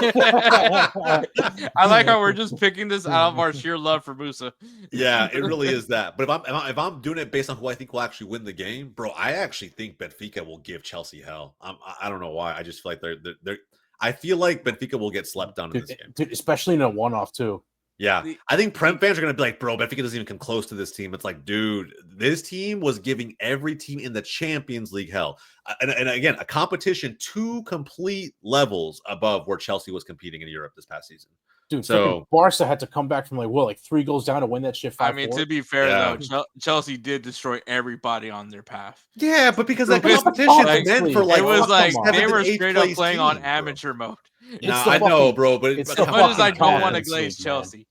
I like how we're just picking this out of our sheer love for Musa. Yeah, it really is that. But if I'm doing it based on who I think will actually win the game, bro, I actually think Benfica will give Chelsea hell. I don't know why. I just feel like they're I feel like Benfica will get slept on in this game, dude, especially in a one-off too. Yeah, I think Prem fans are going to be like, bro, Benfica doesn't even come close to this team. It's like, dude, this team was giving every team in the Champions League hell. And again, a competition 2 complete levels above where Chelsea was competing in Europe this past season. Dude, So Barca had to come back from like 3 goals down to win that shit 5-4. I mean, to be fair though, Chelsea did destroy everybody on their path. yeah, but because that Because, competition like, is meant for like it was like they were 7th, straight up 8th playing place on team, amateur mode. Nah, I know, bro, but it's As the much as I fucking don't want to Conference glaze League, man. Chelsea,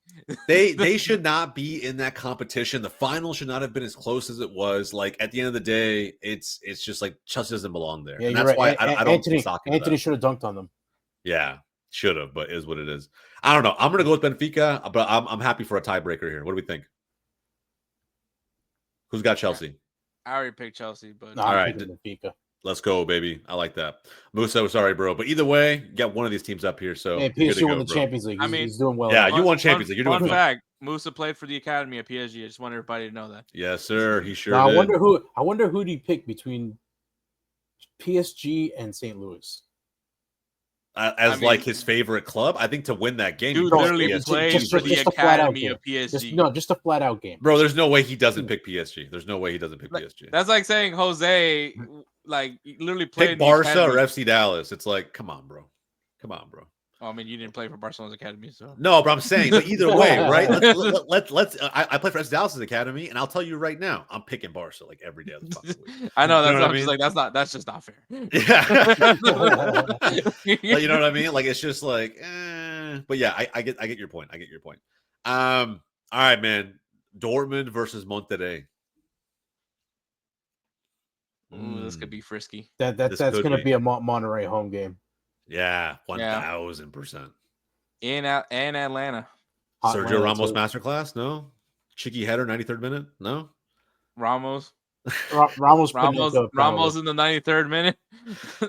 they should not be in that competition. The final should not have been as close as it was. Like at the end of the day, it's just like Chelsea doesn't belong there. Yeah, and you're that's right. why I don't Anthony, stock into Anthony that. should have dunked on them. Yeah, should have, but is what it is. I don't know. I'm gonna go with Benfica, but I'm happy for a tiebreaker here. What do we think? Who's got Chelsea? I already picked Chelsea, but No, All I'm right. picking Benfica. Let's go, baby. I like that. Musa, sorry, bro. But either way, get one of these teams up here. So Hey, you're good to PSG won go, the bro. Champions League. I mean, He's doing well. Yeah, enough. you won Champions League. You're doing fun fine. fact: Musa played for the academy at PSG. I just want everybody to know that. Yes, sir. He sure Now, did. I wonder who do you pick between PSG and St. Louis? As like his favorite club, I think to win that game, Dude you pick literally PSG. played for the just a flat out academy of game. PSG. Just a flat out game. Bro, there's no way he doesn't pick PSG. There's no way he doesn't pick PSG. That's like saying Jose, like literally played Pick in the Barca academy. or FC Dallas. It's like, come on, bro. Come on, bro. Oh, I mean, you didn't play for Barcelona's academy, so No, but I'm saying, but either way, right? Let's. I play for FC Dallas's academy, and I'll tell you right now, I'm picking Barca like every day of the fucking week. I know You that's know what not I mean? just like that's just not fair. Yeah. Like, you know what I mean? Like it's just like, but yeah, I get your point. I get your point. All right, man. Dortmund versus Monterrey. Ooh, this could be frisky. That's going to be a Monterrey home game. Yeah, 1000%. In Atlanta. Hot Sergio Atlanta, Ramos too. masterclass? No. Cheeky header, 93rd minute? No. Ramos Ramos in the 93rd minute.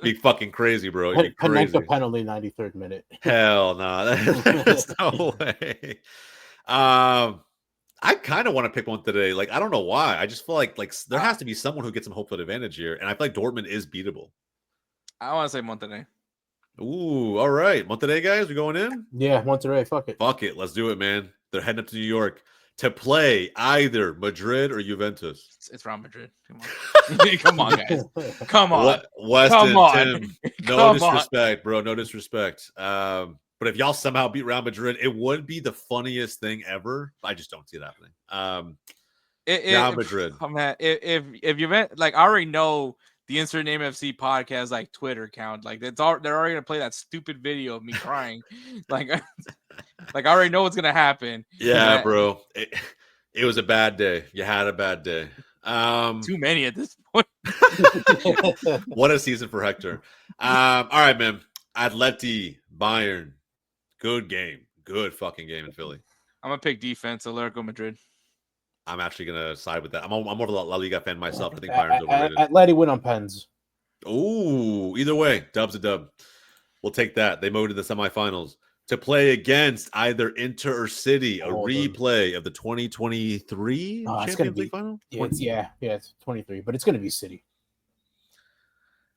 Be fucking crazy, bro. It'd be crazy. Panenka penalty, 93rd minute. Hell no. There's no way. I kind of want to pick one today. Like, I don't know why. I just feel like there has to be someone who gets some home field advantage here. And I feel like Dortmund is beatable. I want to say Monterrey. Ooh, all right. Monterrey, guys, we going in? Yeah, Monterrey, fuck it. Fuck it. Let's do it, man. They're heading up to New York to play either Madrid or Juventus. It's Real Madrid. Come on. Come on, guys. Come on. Weston, Come on. Tim, no Come disrespect, bro. No disrespect. But if y'all somehow beat Real Madrid, it would be the funniest thing ever. I just don't see it happening. Real Madrid. Oh, man, if you meant like I already know the Insert Name FC podcast like Twitter account, like they're already gonna play that stupid video of me crying, like I already know what's gonna happen. Yeah, bro. It was a bad day. You had a bad day. Too many at this point. What a season for Hector. All right, man. Atleti, Bayern. Good game. Good fucking game in Philly. I'm gonna pick defense, Atletico Madrid. I'm actually gonna side with that. I'm more of a La Liga fan myself. I think Bayern's overrated. Atleti win on pens. Ooh, either way, dub's a dub. We'll take that. They moved to the semifinals to play against either Inter or City. A replay of the 2023 Champions League final. It's 23, but it's gonna be City.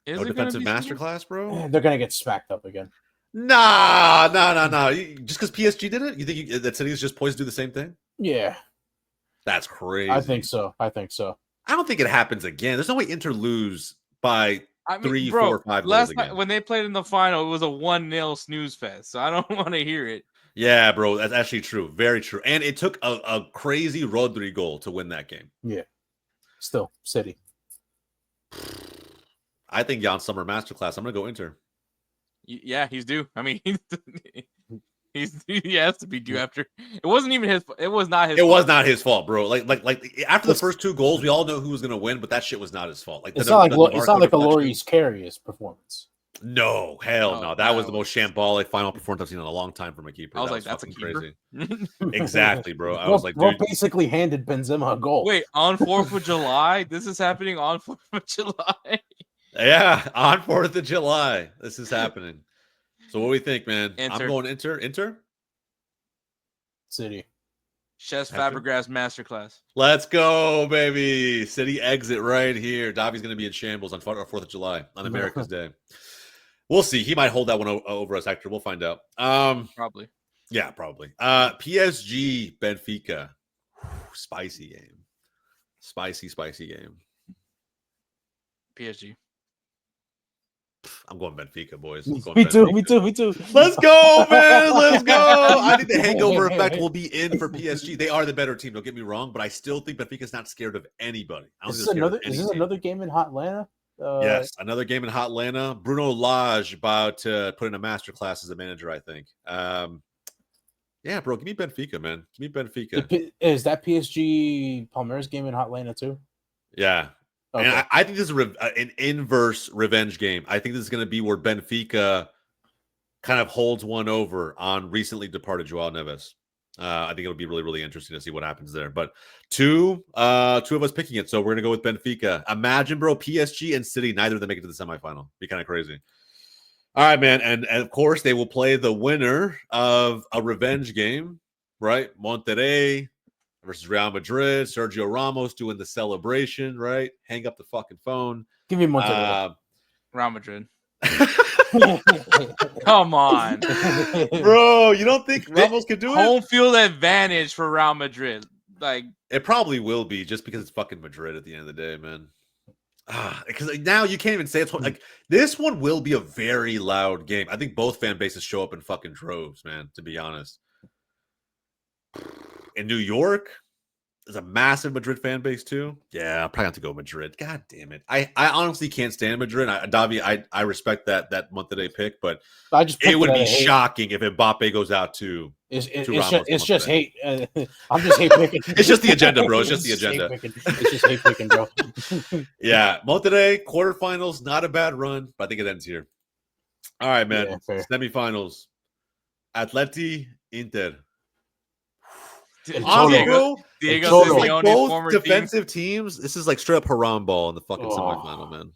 Is No it defensive gonna be masterclass, bro. They're gonna get smacked up again. Nah. Just because PSG did it, you think that City is just poised to do the same thing? Yeah, that's crazy. I think so. I don't think it happens again. There's no way Inter lose by 3, 4, 5 goals last again. night when they played in the final, it was a 1-0 snooze fest. So I don't want to hear it. Yeah, bro, that's actually true. Very true. And it took a crazy Rodri goal to win that game. Yeah. Still, City. I think Jan Sommer masterclass. I'm gonna go Inter. Yeah, he's due. I mean, he has to be due after. It wasn't even his. It was not his. It fault. was not his fault, bro. Like after the first 2 goals, we all know who was gonna win, but that shit was not his fault. Like it's not like a Loris Karius performance. No, hell no. That was the most shambolic final performance I've seen in a long time from a keeper. I was like, that's a keeper. Crazy. Exactly, bro. I was like, dude, basically handed Benzema a goal. Wait, on 4th of July? This is happening on 4th of July. Yeah, on 4th of July. This is happening. So what do we think, man? Inter. I'm going Inter? City. Cesc Fabregas masterclass. Let's go, baby. City exit right here. Davi's going to be in shambles on 4th of July on America's Day. We'll see. He might hold that one over us, Hector. We'll find out. Probably. Yeah, probably. PSG Benfica. Spicy game. Spicy game. PSG. I'm going Benfica, boys. I'm going Me Benfica. me too. Let's go, man. Let's go. I think the hangover effect will be in for PSG. They are the better team, don't get me wrong, but I still think Benfica's not scared of anybody. I don't Is think this they're scared of any is this team. another game in Hot Atlanta? Yes, another game in Hot Atlanta. Bruno Lage about to put in a masterclass as a manager, I think. Yeah, bro, give me Benfica, man. Give me Benfica. Is that PSG Palmeiras game in Hot Atlanta too? Yeah. Okay. And I think this is an inverse revenge game. I think this is going to be where Benfica kind of holds one over on recently departed Joao Neves. I think it'll be really, really interesting to see what happens there. But two of us picking it, so we're gonna go with Benfica. Imagine, bro, PSG and City, neither of them make it to the semifinal. Be kind of crazy. All right, man, and of course they will play the winner of a revenge game, right? Monterrey versus Real Madrid. Sergio Ramos doing the celebration, right? Hang up the fucking phone. Give me Monterrey. Real Madrid. Come on, bro. You don't think Ramos could do it? Home field advantage for Real Madrid. Like, it probably will be just because it's fucking Madrid at the end of the day, man. Because now you can't even say it's like this one will be a very loud game. I think both fan bases show up in fucking droves, man, to be honest. In New York, there's a massive Madrid fan base too. Yeah, I'll probably have to go Madrid. God damn it. I honestly can't stand Madrid. Davi, I respect that Monterrey pick, but it would be shocking if Mbappe goes out to it's just hate. I'm just hate picking. It's just the agenda, bro. It's just the agenda. It's just hate picking, bro. Yeah, Monterrey quarterfinals, not a bad run, but I think it ends here. All right, man. Yeah, semifinals. Atleti, Inter. Diego Simeone, both defensive teams. This is like straight up haram ball in the fucking semifinal, man.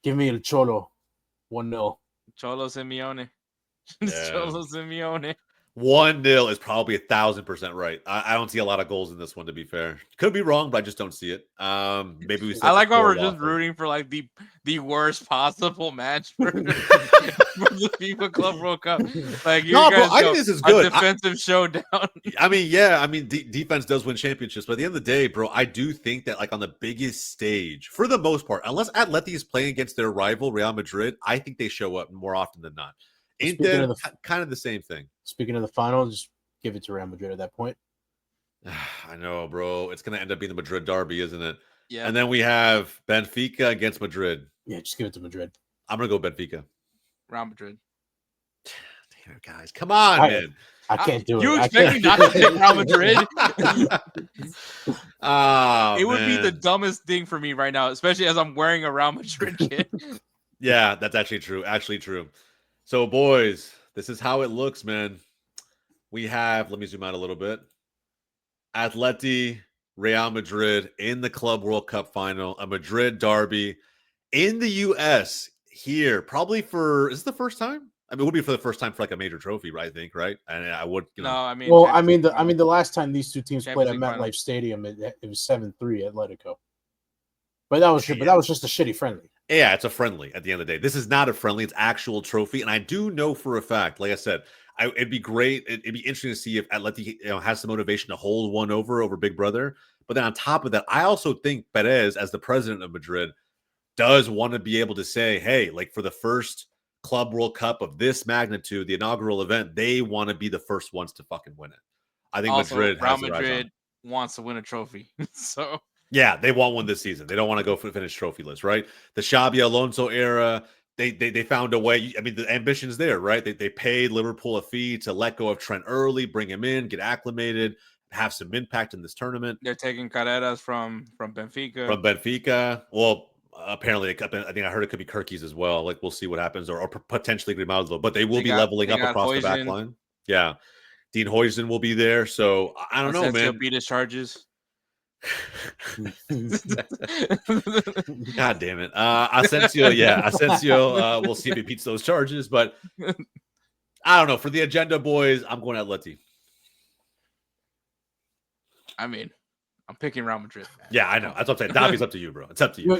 Give me El Cholo, 1-0. Cholo Simeone. Cholo Simeone. 1-0 is probably 1,000% right. I don't see a lot of goals in this one, to be fair. Could be wrong, but I just don't see it. Maybe we. I like how we're just rooting for like the worst possible match for the FIFA Club World Cup. Like, you guys, I think this is good. A defensive showdown. I mean, yeah. I mean, defense does win championships, but at the end of the day, bro, I do think that like on the biggest stage, for the most part, unless Atleti is playing against their rival Real Madrid, I think they show up more often than not. Inter, kind of the same thing. Speaking of the final, just give it to Real Madrid at that point. I know, bro. It's going to end up being the Madrid derby, isn't it? Yeah. And then we have Benfica against Madrid. Yeah, just give it to Madrid. I'm going to go Benfica. Real Madrid. Damn, guys. Come on, man. I can't do it. You expect me not to pick Real Madrid? It would be the dumbest thing for me right now, especially as I'm wearing a Real Madrid kit. Yeah, that's actually true. So, boys, this is how it looks, man. We have, let me zoom out a little bit. Atleti, Real Madrid in the Club World Cup final, a Madrid derby in the U.S. here, probably for, is this the first time? I mean, it would be for the first time for like a major trophy, right? I think, right? And I would, No, I mean, well, I mean, the last time these two teams played at MetLife Stadium, it was 7-3 Atletico. But that was just a shitty friendly. Yeah, it's a friendly at the end of the day. This is not a friendly. It's actual trophy. And I do know for a fact, like I said, it'd be great. It'd be interesting to see if Atleti has the motivation to hold one over Big Brother. But then on top of that, I also think Perez, as the president of Madrid, does want to be able to say, hey, like for the first Club World Cup of this magnitude, the inaugural event, they want to be the first ones to fucking win it. I think also, Madrid wants to win a trophy. So yeah, they want one this season. They don't want to go for the finish trophyless, right? The Xabi Alonso era, they found a way. I mean, the ambition's there, right? They paid Liverpool a fee to let go of Trent early, bring him in, get acclimated, have some impact in this tournament. They're taking Carreras from Benfica. From Benfica. Well, apparently, I think I heard it could be Kirkies as well. Like, we'll see what happens, or potentially Grimaldo. But they will be leveling up across the back line. Yeah. Dean Huijsen will be there. So, I don't know, man. Beat his charges. God damn it. Asensio, we'll see if he beats those charges, but I don't know. For the agenda, boys, I'm going Atleti. I mean, I'm picking Real Madrid. Yeah, I know. That's what I'm saying. Davi's up to you, bro. It's up to you.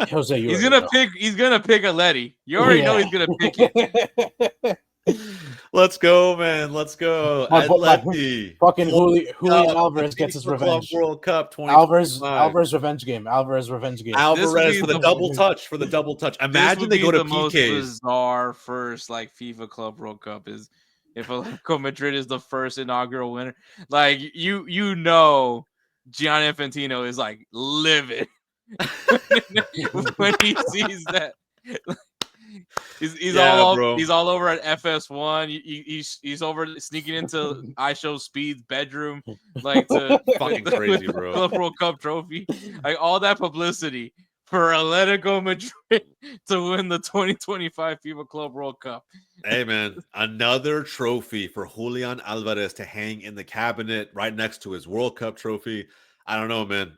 Jose, he's gonna pick Atleti. You already know he's gonna pick it. Let's go, man. Let's go. My Atleti. fucking World Julian Cup, Alvarez the gets his FIFA Club revenge. World Cup Alvarez 2025. revenge game. Alvarez revenge game. This would Alvarez be for the the- double touch. For the double touch. This Imagine would they be go to the most PKs. bizarre first like FIFA Club World Cup is if Atletico Madrid is the first inaugural winner. Like you know, Gianni Infantino is like livid when he sees that. He's all over at FS1. He's over sneaking into I Show Speed's bedroom, like to Fucking with crazy, the bro. Club World Cup trophy, like all that publicity for Atletico Madrid to win the 2025 FIFA Club World Cup. Hey, man, another trophy for Julian Alvarez to hang in the cabinet right next to his World Cup trophy. I don't know, man.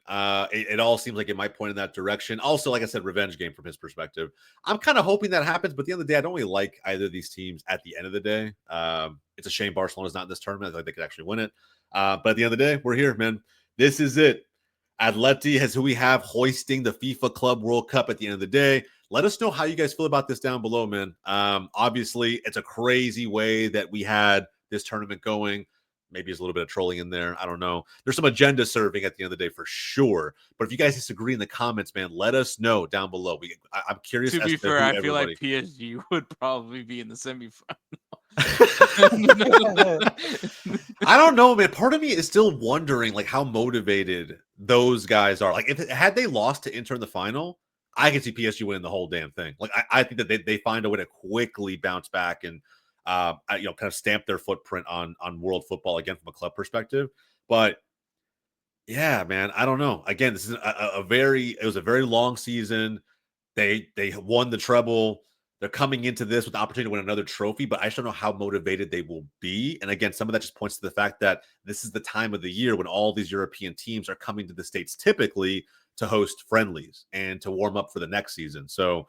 It all seems like it might point in that direction. Also, like I said, revenge game from his perspective. I'm kind of hoping that happens, but at the end of the day, I don't really like either of these teams at the end of the day. It's a shame Barcelona's not in this tournament. I think they could actually win it. But at the end of the day, we're here, man. This is it. Atleti has who we have hoisting the FIFA Club World Cup at the end of the day. Let us know how you guys feel about this down below, man. Obviously, it's a crazy way that we had this tournament going. Maybe there's a little bit of trolling in there. I don't know. There's some agenda serving at the end of the day for sure. But if you guys disagree in the comments, man, let us know down below. I'm curious. To be as fair, to I who feel like everybody... PSG would probably be in the semifinal. I don't know, man. Part of me is still wondering like how motivated those guys are. Like if had they lost to Inter in the final, I could see PSG winning the whole damn thing. Like I think that they find a way to quickly bounce back and kind of stamp their footprint on world football again from a club perspective. But yeah, man, I don't know. Again, this is it was a very long season. They won the treble. They're coming into this with the opportunity to win another trophy, but I just don't know how motivated they will be. And again, some of that just points to the fact that this is the time of the year when all these European teams are coming to the States typically to host friendlies and to warm up for the next season. So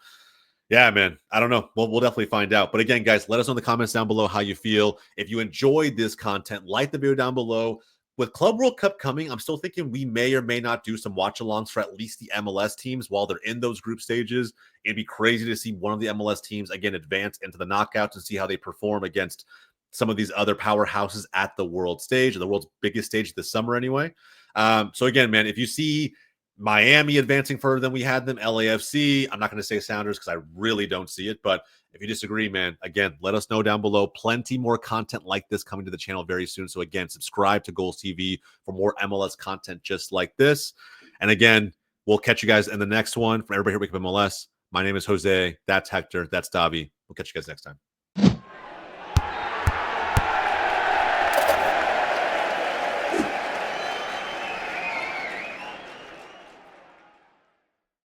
yeah, man, I don't know. We'll definitely find out. But again, guys, let us know in the comments down below how you feel. If you enjoyed this content, like the video down below. With Club World Cup coming, I'm still thinking we may or may not do some watch-alongs for at least the MLS teams while they're in those group stages. It'd be crazy to see one of the MLS teams, again, advance into the knockouts and see how they perform against some of these other powerhouses at the world stage, or the world's biggest stage this summer anyway. So again, man, if you see Miami advancing further than we had them, LAFC, I'm not going to say Sounders because I really don't see it, but if you disagree, man, again, let us know down below. Plenty more content like this coming to the channel very soon. So again, subscribe to GOLZ TV for more MLS content just like this. And again, we'll catch you guys in the next one. From everybody here at Wake Up MLS, my name is Jose. That's Hector. That's Davi. We'll catch you guys next time.